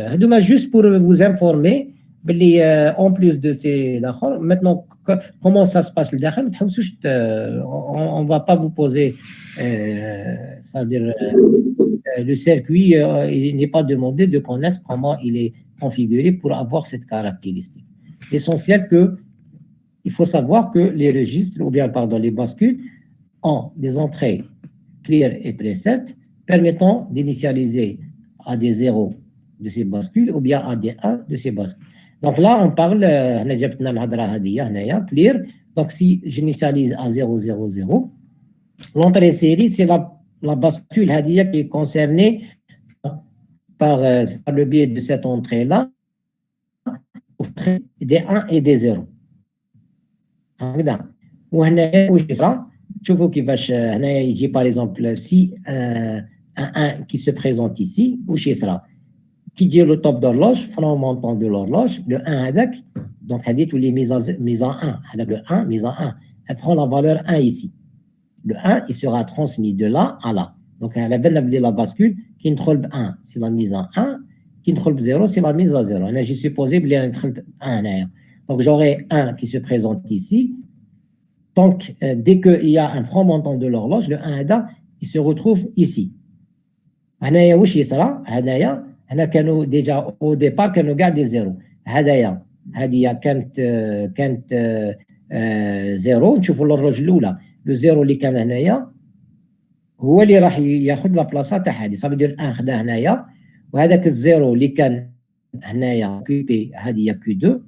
juste pour vous informer, en plus de ces d'accord, maintenant, comment ça se passe le d'accord, on ne va pas vous poser, c'est-à-dire, le circuit, il n'est pas demandé de connaître comment il est configuré pour avoir cette caractéristique. L'essentiel que il faut savoir que les registres, ou bien, pardon, les bascules, ont des entrées clear et preset permettant d'initialiser à des 0 de ces bascules ou bien à des 1 de ces bascules. Donc là, on parle, clear. Donc si j'initialise à 0, 0, 0, l'entrée série, c'est la bascule qui est concernée par le biais de cette entrée-là, des 1 et des 0. وهنا واش يصرى شوفوا كيفاش هنا يجي par exemple si un 1 qui se présente ici واش يصرى كي يجي le top d'horloge front montant de l'horloge le 1 هذاك donc هذه تولي mise en 1 هذاك le 1 mise en 1 elle prend la valeur 1 ici le 1 il sera transmis de là à là donc على بالنا بلي la bascule كي ندخل ب 1 c'est la mise en 1 كي ندخل ب 0 c'est la mise à 0 انا j'ai supposé بلي انا دخلت 1 هنايا. Donc, j'aurai 1 qui se présente ici. Donc, dès qu'il y a un franc montant de l'horloge, le 1 il se retrouve ici. هنايا واش يصرى هنايا هنا كانوا déjà au départ كانوا كاع دي زيرو هذايا هذه كانت زيرو نشوفوا الهورلوج الاولى لو زيرو اللي كان هنايا هو اللي راح ياخذ لا بلاصه تاع هذه صافي دير 1 خدا هنايا وهذاك الزيرو اللي كان هنايا كي هذه كي 2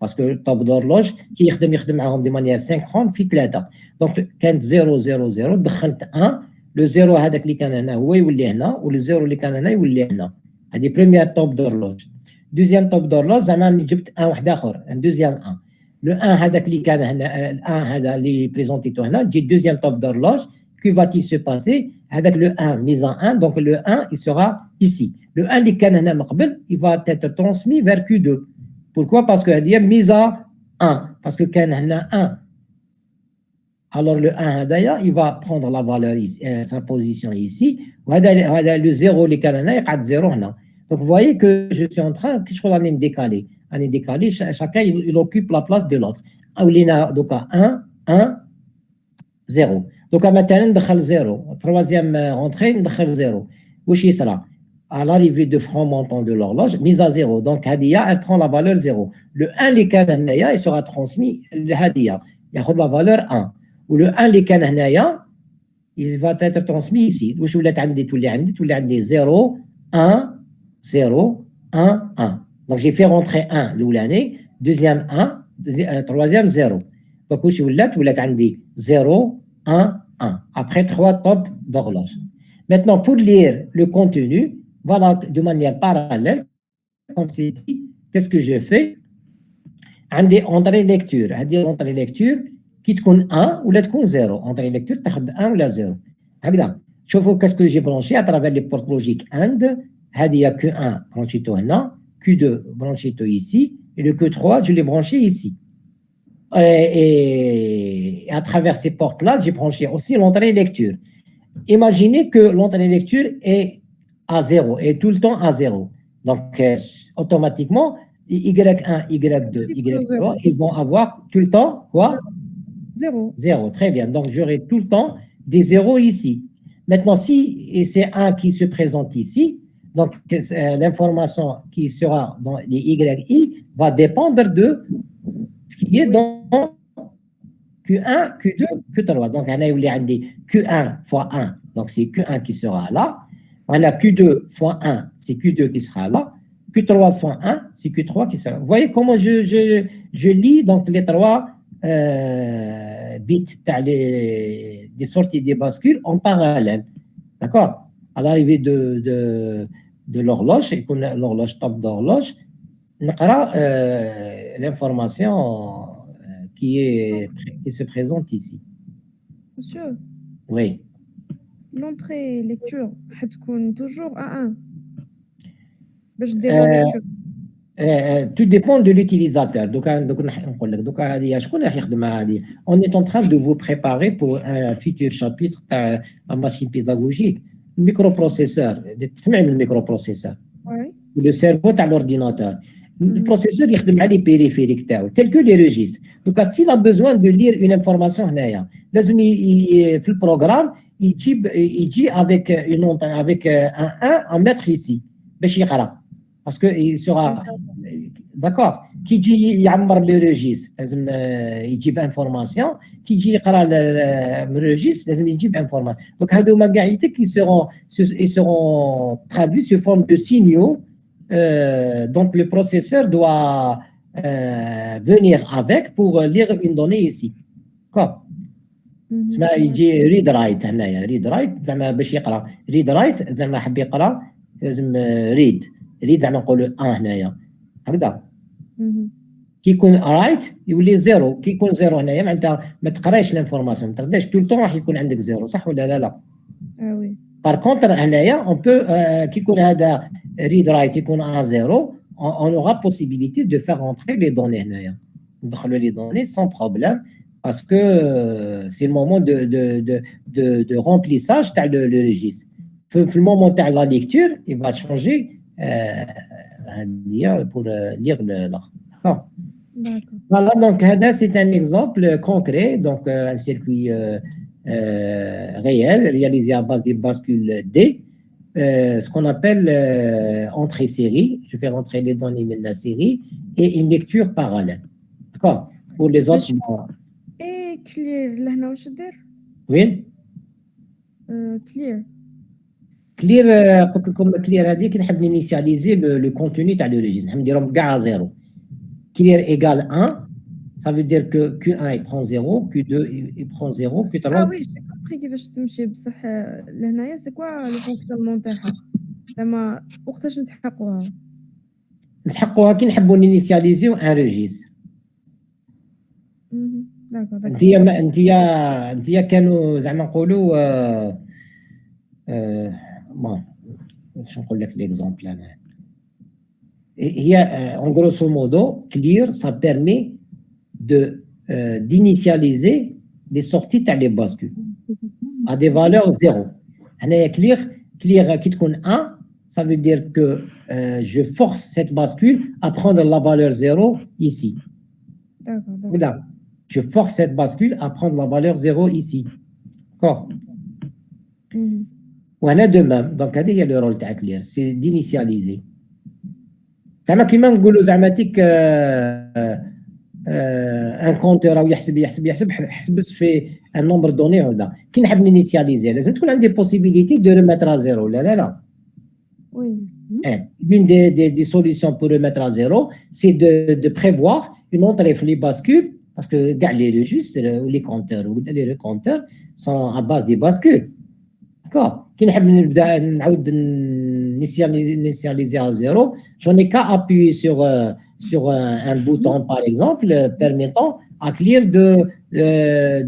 باسكو الطوب دورلوج كي يخدم معاهم دي مانيير سينكرون في 3 دونك كانت 0 0 0 دخلت 1 لو زيرو هذاك اللي كان هنا هو يولي هنا والزيرو اللي كان هنا يولي هنا هذه بريمير طوب دورلوج دوزيام طوب دورلوج زعما جبت 1 واحد اخر دوزيام 1 لو 1 هذاك اللي كان هنا ال 1 هذا اللي بريزونتيتو هنا تجي دوزيام طوب دورلوج كي فاتي سو باسي هذاك لو 1 ميزان 1 دونك لو 1 il sera ici le 1 اللي كان هنا من قبل il va être transmis vers Q2. Pourquoi? Parce que هذه mise à 1 parce que كان هنا 1 alors le 1 هذايا il va prendre la valeur ici, sa position ici وهذا le 0 اللي كان هنا يقعد 0 هنا. Donc vous voyez que je suis en train que شغل راني décalé chacun il occupe la place de l'autre. ولينا دوكا 1 1 0 دوكا مثلا ندخل 0 troisième entrée ندخل 0 واش يصرى à l'arrivée de franc montant de l'horloge, mise à 0. Donc, Hadia, elle prend la valeur 0. Le 1, les cananaya, il sera transmis, le Hadia, il y a la valeur 1. Ou le 1, les cananaya, il va être transmis ici. Donc, je voulais amener 0, 1, 0, 1, 1. Donc, j'ai fait rentrer 1 l'année, deuxième 1, troisième 0. Donc, je voulais amener 0, 1, 1. Après 3 tops d'horloge. Maintenant, pour lire le contenu, voilà, de manière parallèle, comme c'est dit, qu'est-ce que je fais? عندي entrée lecture, هذه entrée lecture qui تكون 1 ولا تكون 0. entrée lecture تاخذ 1 ولا 0. هكذا. شوفوا qu'est-ce que j'ai branché à travers les portes logiques AND. هذه Q1 branchito هنا, Q2 branchito ici et le Q3 je l'ai branché ici. Et à travers ces portes-là, j'ai branché aussi l'entrée lecture. Imaginez que l'entrée lecture est à 0 et tout le temps à 0. Donc, automatiquement, Y1, Y2, Y3, ils vont avoir tout le temps quoi? 0. 0, très bien. Donc, j'aurai tout le temps des 0 ici. Maintenant, si c'est 1 qui se présente ici, donc l'information qui sera dans les YI va dépendre de ce qui est dans Q1, Q2, Q3. Donc, on a eu Q1 fois 1, donc c'est Q1 qui sera là. On a Q2 fois 1, c'est Q2 qui sera là. Q3 fois 1, c'est Q3 qui sera là. Vous voyez comment je lis donc les trois bits des sorties des bascules en parallèle. D'accord? À l'arrivée de l'horloge, et qu'on a l'horloge top d'horloge, نقرا l'information qui se présente ici. Monsieur, Oui. l'entrée lecture حتكون toujours à 1 باش دير la lecture. Tout dépend de l'utilisateur. Donc, نقول لك دوكا هذه شكون راح يخدمها هذه. On est en train de vous préparer pour un futur chapitre تاع la machine pédagogique. Microprocesseur, تسمع من الميكروبروسيسور. Ouais. Le cerveau تاع l'ordinateur. Le processeur يخدم على les périphériques تاعو tels que les registres. Donc s'il a besoin de lire une information هنايا لازم في البروغرام يجي avec un 1 à mettre ici باش يقرا parce que il sera d'accord كي يجي يعمر لي ريجيس لازم يجيب انفورماسيون كي يجي يقرا الريجيس لازم يجيب انفورماسيون دونك هذوما كاع يتك ils seront traduits sous forme de signaux. Donc le processeur doit venir avec pour lire une donnée ici. D'accord. تسمى يجي read write هنايا read write زعما باش يقرا read write زعما حب يقرا لازم read زعما نقولوا 1 هنايا هكذا. كي يكون write يولي 0 كي يكون 0 هنايا معناتها ما تقراش الانفورماسيون ما تقدرش تو التون راح يكون عندك 0 صح ولا لا؟ Ah oui. Par contre هنايا on peut كي يكون هذا read write يكون à 0 on aura possibilité de faire entrer les données هنايا ندخلوا les données sans problème parce que c'est le moment de remplissage تاع le registre. في le moment تاع la lecture il va changer pour lire l'autre. D'accord. Voilà, donc c'est un exemple concret, donc un circuit réel réalisé à base des bascules D, ce qu'on appelle entrée série. Je vais rentrer les données de la série et une lecture parallèle. D'accord. Pour les autres. Et clear لهنا واش دير؟ Oui. Clear. Clear قلت لكم clear هذه كي نحب نينيسياليزي le contenu تاع le registre نحب نديرهم كاع 0. Clear égale 1, ça veut dire que Q1 il prend 0, Q2 il prend 0, Q3. Ah oui, j'ai compris كيفاش تمشي بصح لهنايا سي كوا لو فونكسيونمون تاعها زعما وقتاش نسحقوها؟ نسحقوها كي نحبوا نينيسياليزيو ان ريجيستر. انت كانوا زعما نقولوا بون باش نقول لك ليكزامبل انا هي en grosso modo clear ça permet d'initialiser les sorties تاع les bascules à des valeurs 0. هنايا clear كي تكون 1 ça veut dire que je force cette bascule à prendre la valeur 0 ici. D'accord. Voilà. Je force cette bascule à prendre la valeur 0 ici. D'accord. وهنا de même. Donc هذا هي le rôle تاع clear, c'est d'initialiser. زعما كيما نقولوا زعما تيك ان كونتور او يحسب في ان نومبر دوني ولا كي نحب نينيسياليزي لازم تكون عندي بوسيبيليتي دو ريميتر ا زيرو لا Oui. L'une des solutions pour remettre à zéro, c'est de prévoir une entrée les bascules, parce que les registres ou les compteurs ou les recompteurs sont à base des bascules. D'accord. Qui n'initialiser à zéro, j'en ai qu'à appuyer sur un bouton, par exemple, permettant à Clear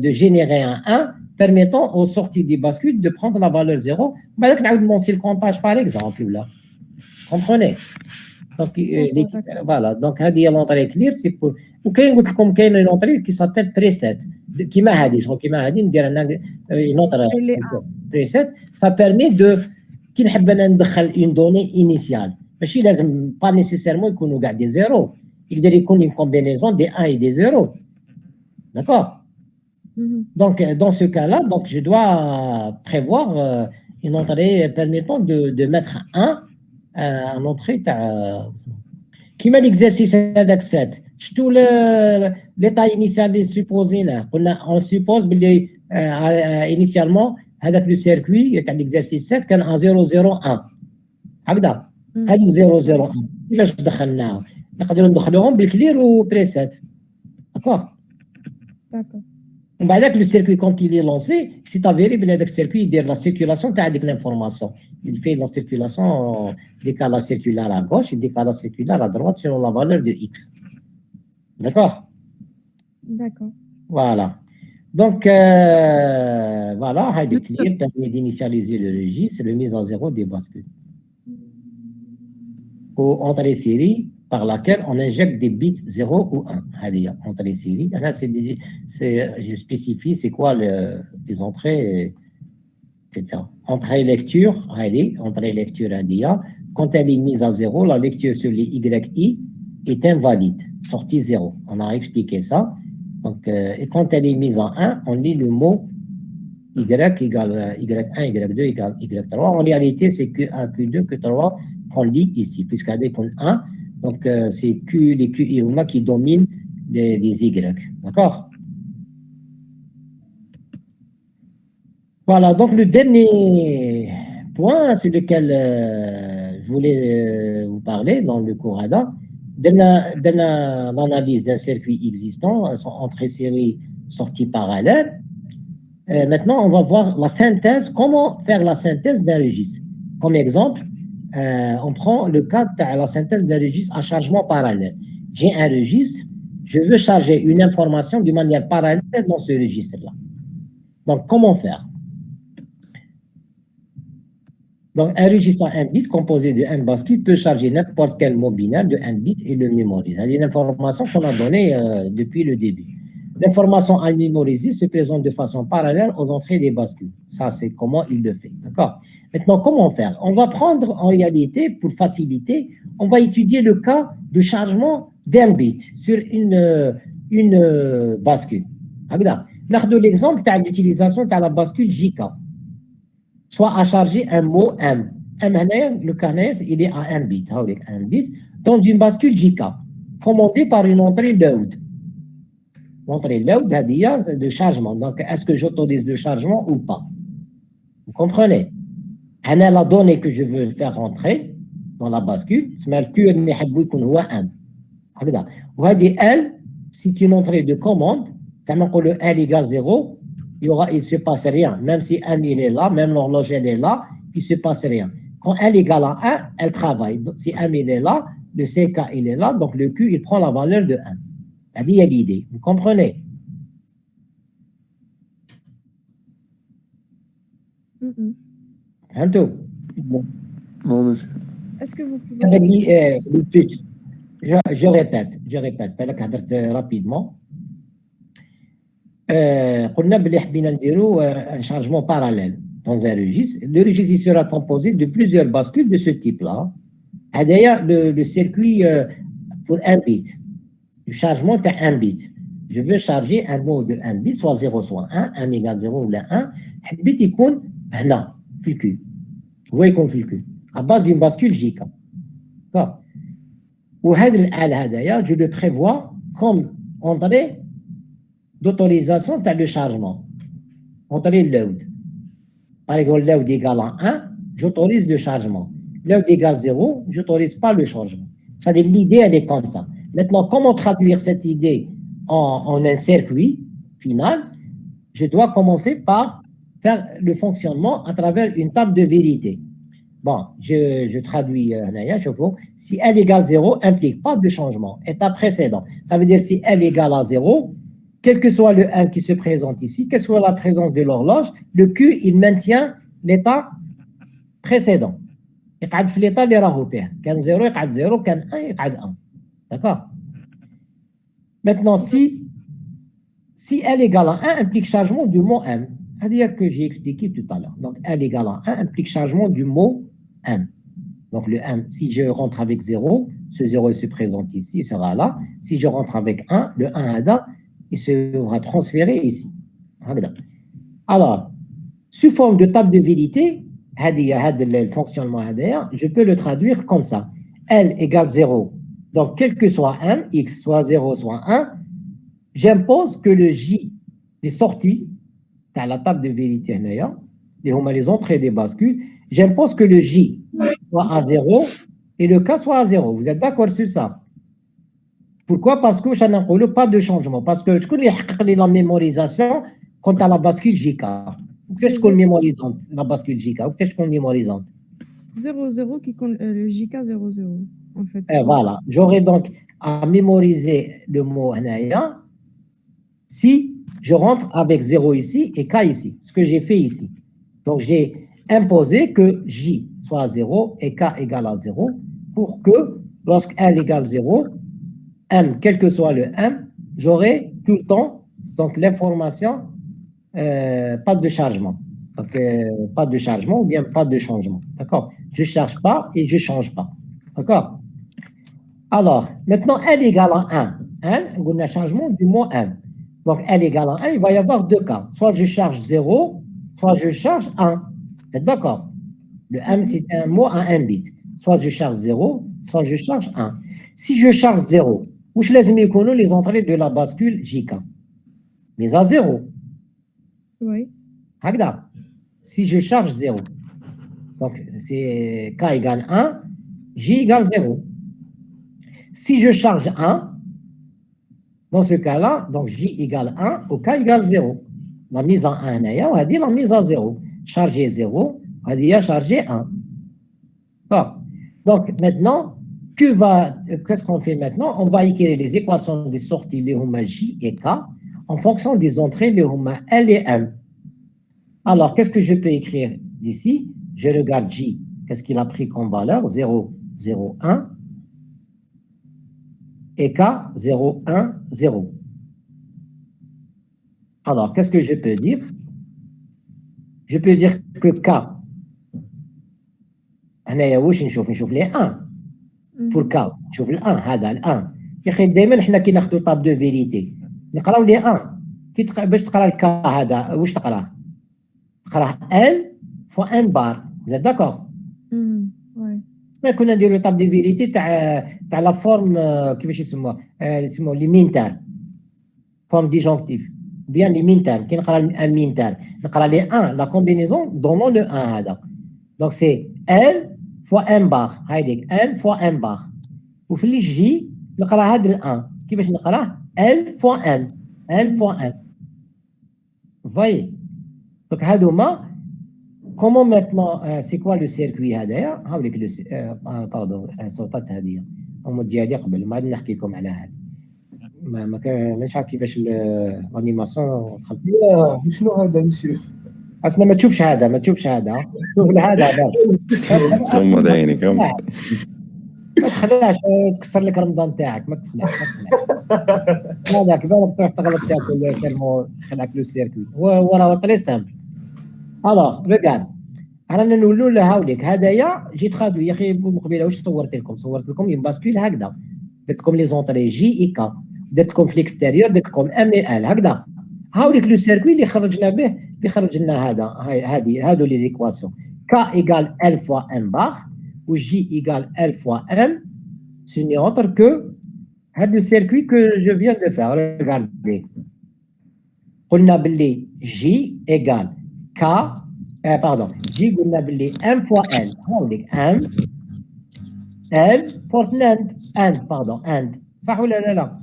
de générer un 1, permettant aux sorties des bascules de prendre la valeur 0. Le comptage, par exemple, là. Comprenez? Donc, voilà. Donc, l'entrée Clear, c'est pour. Ou comme une entrée qui s'appelle preset. Qui m'a dit, une autre preset, ça permet de. Qui n'a une donnée initiale. Mais لازم pas nécessairement qu'on nous garde des zéros. Il doit y avoir une combinaison des 1 et des 0. D'accord? Donc, dans ce cas-là, donc, je dois prévoir une entrée permettant de mettre 1 en entrée. Qui m'a l'exercice avec 7? Tout l'état initial est supposé là. On suppose initialement, avec le circuit, l'exercice 7, كان en 001. هكذا. هذه 001. كيفاش دخلناها؟ نقدروا ندخلوهم بالكلير وبريسيت. D'accord? D'accord. Le circuit, quand il est lancé, c'est avéré que le circuit il la circulation de l'information. Il fait la circulation décalage circulaire à gauche et décalage circulaire à droite selon la valeur de x. D'accord? D'accord. Voilà. Donc, voilà, le clear permet d'initialiser le registre, le mise à zéro des bascules. Ou entrée série par laquelle on injecte des bits 0 ou 1. Allez, entrée série. Là, je spécifie c'est quoi les entrées, etc. Entrée lecture, allez, entrée lecture ADIA. Quand elle est mise à 0, la lecture sur les YI est invalide, sortie 0. On a expliqué ça. Donc, et quand elle est mise en 1, on lit le mot Y égale Y1, Y2 égale Y3. En réalité, c'est Q1, Q2, Q3 qu'on lit ici, puisqu'il y a des 1. Donc, c'est les QI qui dominent les Y. D'accord? Voilà, donc le dernier point sur lequel je voulais vous parler dans le cours ADA, dans l'analyse d'un circuit existant, entrée série, sortie parallèle. Maintenant, on va voir la synthèse, comment faire la synthèse d'un registre. Comme exemple, on prend le cas de la synthèse d'un registre à chargement parallèle. J'ai un registre, je veux charger une information de manière parallèle dans ce registre-là. Donc, comment faire? Donc, un registre à 1 bit composé de 1 bascule peut charger n'importe quel mot binaire de 1 bit et le mémorise. C'est une information qu'on a donnée depuis le début. L'information à mémoriser se présente de façon parallèle aux entrées des bascules. Ça, c'est comment il le fait. D'accord? Maintenant, comment faire? On va prendre, en réalité, pour faciliter, on va étudier le cas de chargement d'un bit sur une bascule. Regarde, l'exemple de l'utilisation de la bascule JK. Soit à charger un mot M. M, le carnet, il est à 1 bit. Un bit dans une bascule JK, commandée par une entrée load. L'entrée load, c'est de chargement. Donc, est-ce que j'autorise le chargement ou pas? Vous comprenez? La donnée que je veux faire rentrer dans la bascule, c'est le Q اللي نحبو يكون هو M. هكذا. وهذه L, c'est une entrée de commande. Ça veut dire que L égale 0. Il ne se passe rien. Même si M il est là, même l'horloge elle est là, il ne se passe rien. Quand L égale à 1, elle travaille. Donc, si M il est là, le CK il est là, donc le Q il prend la valeur de 1. C'est-à-dire, il y a l'idée. Vous comprenez? Un tout. Non, monsieur. Est-ce que vous pouvez... Je répète. Rapidement. On a un changement parallèle dans un registre. Le registre il sera composé de plusieurs bascules de ce type-là. D'ailleurs, le circuit pour 1 bit, le chargement est 1 bit. Je veux charger un mot de 1 bit, soit 0, soit 1, 1 égale 0 ou 1. Le bit il compte là, في الكل. هو يكون في الكل. À base d'une bascule JK. D'accord. وهذا الآل هذايا, je le prévois comme entrée d'autorisation de le chargement. Entrée load. Par exemple, load égale à 1, j'autorise le chargement. Load égale 0, je n'autorise pas le changement. C'est-à-dire l'idée, elle est comme ça. Maintenant, comment traduire cette idée en un circuit final? Je dois commencer par faire le fonctionnement à travers une table de vérité. Bon, je traduis, je vois, si L égale 0, implique pas de changement. État précédent. Ça veut dire si L égale à 0, quel que soit le 1 qui se présente ici, quelle que soit la présence de l'horloge, le Q, il maintient l'état précédent. Il قاعد في l'état اللي راهو فيه. كان 0 يقعد 0, كان 1 يقعد 1. D'accord? Maintenant, si L égale à 1 implique changement du mot M. C'est-à-dire que j'ai expliqué tout à l'heure. Donc, L égale à 1 implique changement du mot M. Donc, le M, si je rentre avec 0, ce 0 se présente ici, il sera là. Si je rentre avec 1, le 1 là, il sera transféré ici. Alors, sous forme de table de vérité, le fonctionnement, je peux le traduire comme ça. L égale 0. Donc, quel que soit M, X, soit 0, soit 1, j'impose que le J est sorti à la table de vérité, les entrées des bascules, j'impose que le J soit à 0 et le K soit à 0. Vous êtes d'accord sur ça? Pourquoi? Parce que je n'ai pas de changement. Parce que je connais la mémorisation quant à la bascule JK. Qu'est-ce qu'on mémorisante, la bascule JK? Qu'est-ce qu'on mémorisante? 0,0 qui compte le JK 0,0 en fait. Et voilà. J'aurais donc à mémoriser le mot Hanaya si je rentre avec 0 ici et K ici. Ce que j'ai fait ici. Donc j'ai imposé que J soit 0 et K égale à 0 pour que lorsque L égale 0, M, quel que soit le M, j'aurai tout le temps donc l'information pas de chargement. Donc, pas de chargement ou bien pas de changement. D'accord? Je ne charge pas et je ne change pas. D'accord? Alors, maintenant, L égale à 1. L, on a un changement du mot M. Donc, L égale à 1, il va y avoir deux cas. Soit je charge 0, soit je charge 1. Vous êtes d'accord? Le M, c'est un mot à 1 bit. Soit je charge 0, soit je charge 1. Si je charge 0, où je les ai les entrées de la bascule JK? Mais à 0. Oui. Hagda. Si je charge 0, donc c'est K égale 1, J égale 0. Si je charge 1, dans ce cas-là, donc J égale 1 ou K égale 0. La mise en 1, on va dire la mise à 0. Charger 0, on va dire charger 1. Bon. Donc maintenant, qu'est-ce qu'on fait maintenant? On va écrire les équations des sorties, les Huma J et K, en fonction des entrées, les Huma L et M. Alors, qu'est-ce que je peux écrire d'ici? Je regarde J. Qu'est-ce qu'il a pris comme valeur? 0, 0, 1. Et K, 0, 1, 0. Alors, qu'est-ce que je peux dire? Je peux dire que K, نشوف les 1. Pour K, نشوف ال 1 هذا ال 1. يا اخي دائما حنا كي ناخذوا طاب دو فيريتي نقراو لي 1. باش تقرا الك هذا واش تقراه؟ تقراه L fois N bar. Vous êtes d'accord? Ouais. كنا نديروا طاب دو فيريتي تاع لا فورم كيفاش يسموها؟ يسموه لي مينتال. فورم ديجونكتيف. بيان لي مينتال كي نقرا ان مينتال نقرا لي 1 لا كومبينيزون دونون لو 1 هذا. دونك سي L fois M bar. هايديك L fois M bar. وفي اللي جي نقرا هذا ال 1 كيفاش نقراه؟ L fois M. L fois M. voyez. Donc هادوما comment maintenant c'est quoi le circuit هذايا؟ هاوليك لو باردون السلطات هذه هما تجي هذه قبل ما غادي نحكي لكم على هذا. مانيش عارف كيفاش الانيماسيون دخلت. شنو هذا مسيو؟ اصلا ما تشوفش هذا ما تشوفش هذا شوف هذا غمض عينيك ما تخلعش تكسر لك رمضان تاعك ما تخلعش هذاك بالك تروح تغلط تاكل كلمه خلعك لو سيركوي هو راه طري سامبل. الوغ ريغارد رانا نولوا له هاوليك هذايا جيت خادو يا اخي مقبله واش صورت لكم اون باسكول هكذا درت لكم لي زونطري جي اي كا درت لكم في الاكستيريور درت لكم ام اي ال هكذا هاوليك لو سيركوي اللي خرجنا به اللي خرج لنا هادو لي زيكواسيون K égale L fois M bar ou J égale L fois M, ce n'est autre que le circuit que je viens de faire. Regardez. On a appelé J égale K, J on a appelé M fois L. M, L for and. صح ولا لا؟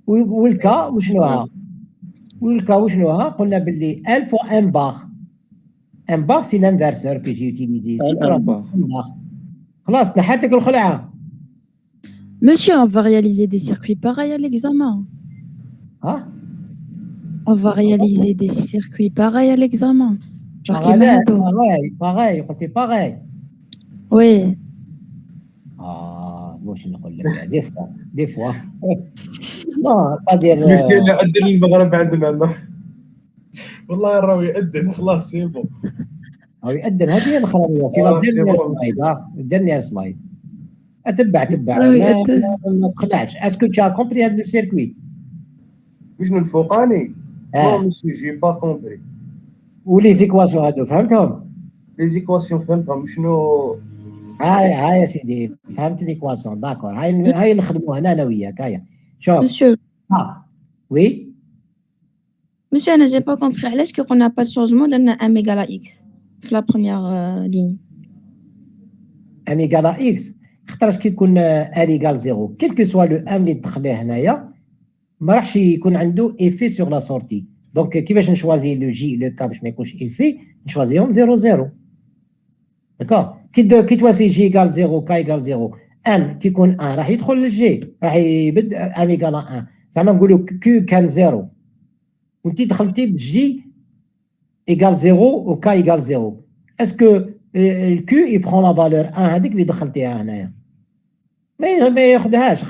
والكا وشنوها؟ والكا وشنوها؟ قلنا باللي L fois M bar. M bar, c'est l'inverseur que j'ai utilisé ici. خلاص نحاتك الخلعة. Monsieur, on va réaliser des circuits pareils à l'examen. Hein? On va réaliser des circuits pareils à l'examen. Genre qui m'aident. pareil, pareil. Oui. واش نقول لك دي فوا non c'est-à-dire مسيو اللي أذن المغرب عندنا والله راهو يأذن خلاص سي بون. يأذن هذه هي الأخرانية سي الدرنيير سلايد. تبع ما تخلعش. اسكو tu as compris هذا السيركوي؟ شنو الفوقاني؟ نو مسيو جي با كومبري. ولي زيكواسيون هادو فهمتهم؟ لي زيكواسيون فهمتهم شنو؟ هاي يا سيدي فهمت ليكواسيون داكور هاي نخدموها هنا انا وياك هيا شوف. Monsieur, وي monsieur, j'ai pas compris. Est-ce qu'on n'a pas de changement d'un M égale à X? C'est la première ligne. M égale à X. خاطرش كي يكون ال ايكال زيرو كيل كو سوا لو ام اللي دخليه هنايا ما راحش يكون عنده ايفي سور لا سورتي. دونك كيفاش نشوازي لو جي لو كا باش ما يكونش ايفي نشوازيهم 0 0. داكور كي تواسي جي ايكال زيرو كا ايكال زيرو ام كي يكون 1 راح يدخل للجي راح يبدا ام ايكال 1 زعما نقولوا كيو كان زيرو وانت دخلتي بجي ايكال زيرو و كا ايكال زيرو اسكو الكيو يبخون لا فالور 1 هذيك اللي دخلتيها هنايا ما ياخذهاش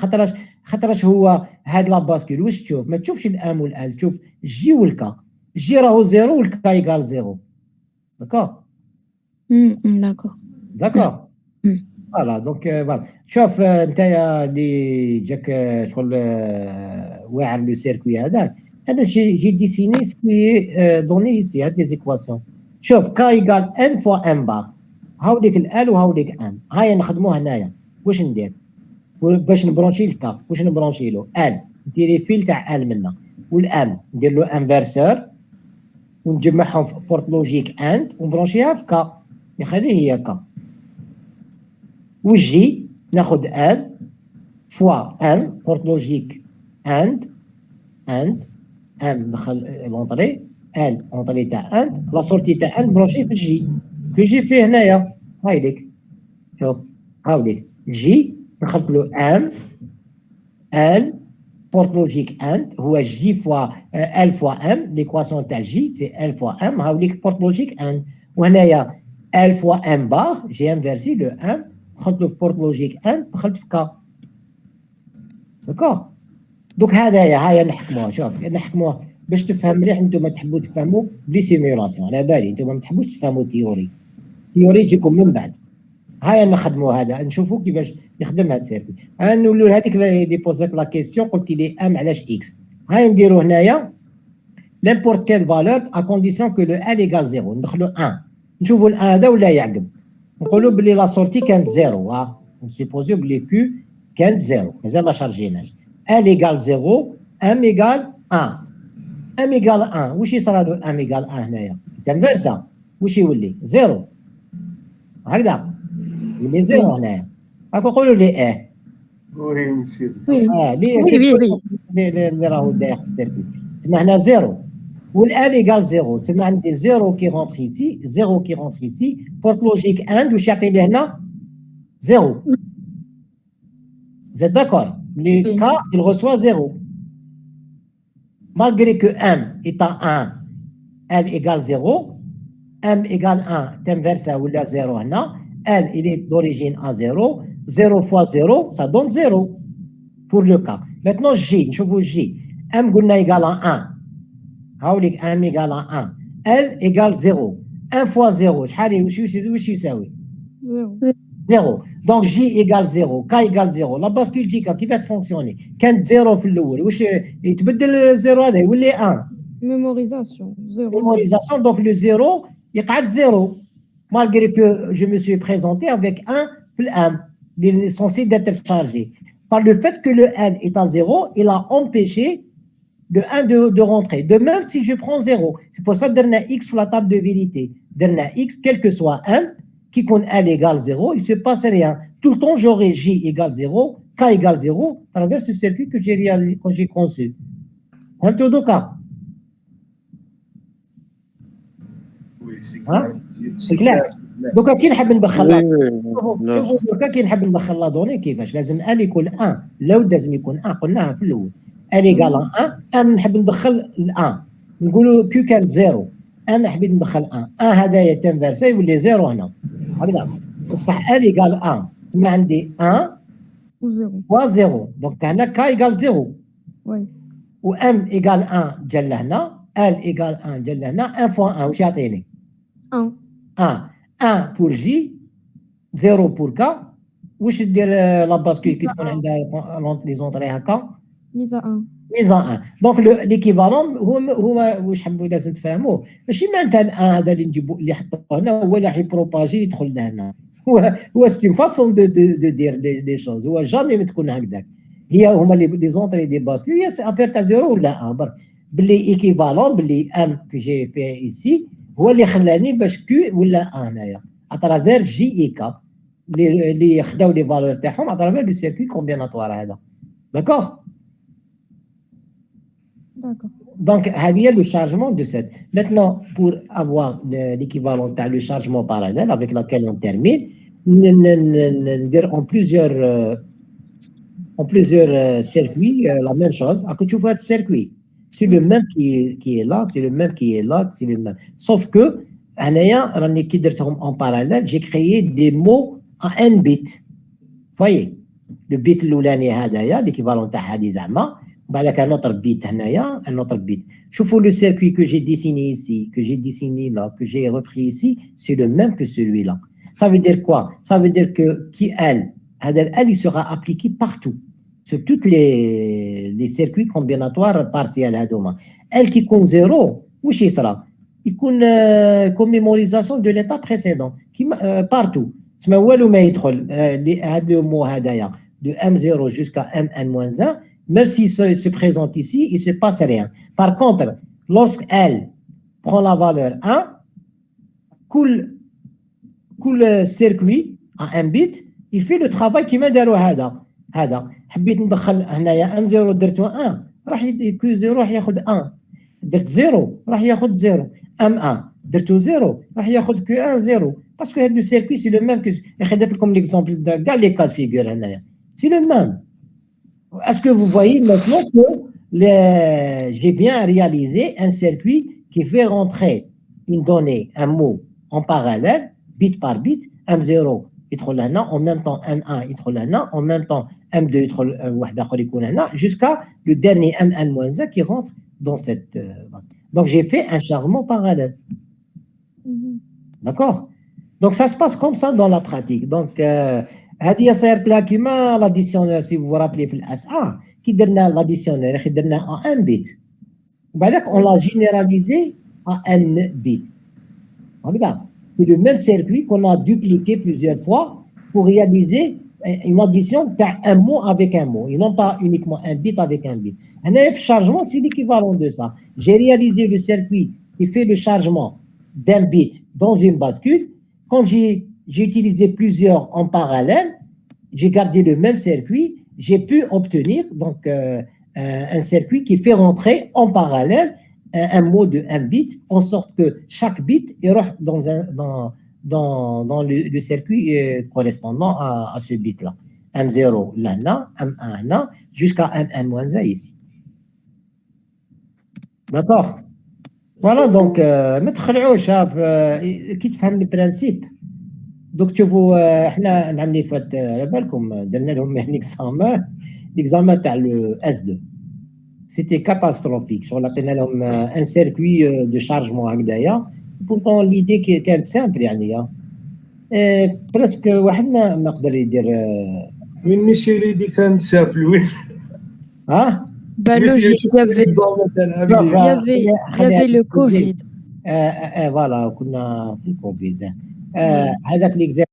خاطرش هو هاد لا باسكول واش تشوف ما تشوفش الام والال تشوف الجي والكا الجي راهو زيرو والكا ايكال زيرو. داكور داكور فوالا دونك فوالا شوف نتايا اللي جاك شغل واعر لو سيركوي هذاك انا جي ديسيني سكوي دوني ايسي هاد لي زيكواسيون. شوف كا ايكال ان فوا ان بار هاوليك الال وهاوليك ان هاي نخدموه هنايا. واش ندير باش نبرونشي الكا واش نبرونشي له ال نديري فيل تاع ال منا والام ندير له انفرسور ونجمعهم في بورت لوجيك اند ونبرونشيها في كا. هذه هي كا والجي ناخذ ال فوا ام بورت لوجيك اند ام ندخل لونطري ال لونطري تاع اند لا سورتي تاع اند برونشي في الجي كي فيه هنايا هايليك شوف هاوليك جي دخلت له ام ال بورت لوجيك اند هو جي فوا ال فوا ام ليكواسيون تاع جي سي ال فوا ام هاوليك بورت لوجيك اند وهنايا ال فوا ام بار جي انفيرسي لو ام دخلت له في بورت لوجيك اند دخلت في كا. داكور دوك هذايا هاي نحكموها. شوف نحكموها باش تفهم مليح. انتم تحبوا تفهموا بلي سيميولاسيون على بالي انتم ما تحبوش تفهموا تيوري تجيكم من بعد. هاي نخدموا هذا نشوفوا كيفاش يخدم هذا السيركوي. نقولوا هذيك اللي بوزيت لا كيسيون قلت لي ام علاش اكس. هاي نديروا هنايا لامبورت كيل فالور ا كونديسيون كو لو ال ايكال زيرو ندخلوا 1 نشوفوا ال هذا ولا يعقب نقولوا بلي لا سورتي كانت زيرو. ها نسيبوزيو بلي كيو كانت زيرو مازال ما شارجيناش ال ايكال زيرو ام ايكال 1 ام ايكال 1 واش يصرى له ام ايكال 1 هنايا تنفرسا واش يولي زيرو هكذا يولي زيرو هنايا هاكا نقولوا لي وي مسيو وي اللي راهو داير في السيركوي تما هنا زيرو والال ايكال زيرو تما عندي زيرو كي رونتر ايسي زيرو كي رونتر ايسي بورت لوجيك اند واش يعطيني هنا زيرو. زيد داكور لي كا il reçoit زيرو malgré que m est à 1 l égale 0 m égale 1 t'inverse ولا 0 هنا l il est d'origine à 0 0 fois 0 ça donne 0 pour le cas. Maintenant j نشوفوا j m قلنا égale à 1 هاوليك m égale à 1 l égale 0 1 fois 0 شحال واش يساوي 0. Donc J égale 0, K égale 0. La bascule JK qui va fonctionner. Quand 0 في الأول واش يتبدل 0 هذا يولي 1. Mémorisation. 0. Mémorisation donc le 0 يقعد 0 malgré que je me suis présenté avec 1 في الام il est censé d'être chargé. Par le fait que le n est à 0, il a empêché le 1 de rentrer. De même si je prends 0, c'est pour ça que درنا x sur la table de vérité. درنا x quel que soit n qui compte L égale 0, il ne se passe rien. Tout le temps, j'aurai J égale 0, K égale 0, à travers ce circuit que j'ai réalisé, que j'ai conçu. Un tout de cas. وي سي C'est clair. Donc, كي نحب ندخلها شوفوا كي نحب ندخل لا دوني كيفاش لازم L يكون 1 لو لازم يكون 1 قلناها في الأول L égale 1 M نحب ندخل ال 1 نقولوا Q كانت 0 M حبيت ندخل 1 1 هذايا تنفرسي يولي 0 هنا هكذا بصح ال ايكال 1 تما عندي 1 و 0 دونك هنا ك ايكال 0 وي و ام ايكال 1 جا لهنا ال ايكال 1 جا لهنا 1 فوا 1 واش يعطيني 1 بور جي 0 بور كا واش دير لا باسكول كي تكون عندها لي زونطري هكا ميزا 1 دونك ليكيفالون هو واش حبوا لازم تفهموه ماشي معناتها الان هذا اللي نجيبو اللي حطوه هنا هو اللي حيبروباجي يدخل لهنا هو سي فاسون دو دير دي شوز هو جامي ما تكون هكذاك هي هما لي زونطري دي باسكول هي افير تاع 0 ولا 1 برك باللي ايكيفالون باللي ام كو جي في ايسي هو اللي خلاني باش كيو ولا 1 هنايا اترافير جي اي كاب اللي خداو لي فالور تاعهم à travers le circuit combinatoire هذا. D'accord? D'accord. Donc, il y a le chargement de cette. Maintenant, pour avoir l'équivalent de le chargement parallèle avec lequel on termine, en plusieurs circuits, la même chose. À que tu vois de circuit, c'est le même qui est là, c'est le même qui est là, c'est le même. Sauf que, en parallèle, j'ai créé des mots à n bits. Voyez, le bit l'oulani hadaya, l'équivalent de hadi zama. Avec un autre bit, un autre bit. Chauffe le circuit que j'ai dessiné ici, que j'ai dessiné là, que j'ai repris ici, c'est le même que celui-là. Ça veut dire quoi? Ça veut dire que elle, il sera appliqué partout, sur tous les circuits combinatoires partiels. Elle qui compte 0, où c'est ça? Il compte comme mémorisation de l'état précédent, qui partout. C'est le mot de M0 jusqu'à Mn-1, même s'il se présente ici, il ne se passe rien. Par contre, lorsqu'elle prend la valeur 1, كل circuit à un bit, il fait le travail qui m'a دارو هذا حبيت ندخل هنايا M0 درتو 1 راح Q0 راح ياخذ 1 درت 0 راح ياخذ 0 M1 درتو 0 راح ياخذ Q1 0 باسكو هذا السيركوي سي لو ميم كو خديت لكم ليكزامبل كاع لي كاد فيغور هنايا سي لو ميم. Est-ce que vous voyez maintenant que j'ai bien réalisé un circuit qui fait rentrer une donnée, un mot en parallèle, bit par bit, M0 يدخل هنا, en même temps M1 يدخل هنا, en même temps M2 يدخل واحد آخر يكون هنا, jusqu'à le dernier M1-1 qui rentre dans cette base. Donc j'ai fait un chargement parallèle. D'accord? Donc ça se passe comme ça dans la pratique. Donc هذه صايرت لها كيما لاديسيونير سي vous vous rappelez في الاس ا كي درنا لاديسيونير اخي درنا ا ان بيت وبعدك on l'a généralisé à n bits. Regarde, c'est le même circuit qu'on a dupliqué plusieurs fois pour réaliser une addition d'un mot avec un mot et non pas uniquement un bit avec un bit. Un F chargement, c'est l'équivalent de ça. J'ai réalisé le circuit qui fait le chargement d'un bit dans une bascule. Quand j'ai utilisé plusieurs en parallèle, j'ai gardé le même circuit, j'ai pu obtenir donc un circuit qui fait rentrer en parallèle un mot de 1 bit, en sorte que chaque bit est dans le circuit correspondant à ce bit-là. M0 là, M1 là, jusqu'à M1-1 ici. D'accord? Voilà, donc, ما تخلعوش كي تفهم البرانسيب. دوك تشوفوا احنا العام اللي فات على بالكم درنا لهم ليكزامان تاع لو اس 2 سيتي كاتاستروفيك شغل عطينا لهم ان سيركوي دو شارجمون هكذايا بورتون ليدي كانت سامبل يعني برسك واحد ما قدر يدير وين ماشي ليدي كانت سامبل وين ها Bah, logique, il y avait le Covid. فوالا كنا في الكوفيد هذاك ليكزام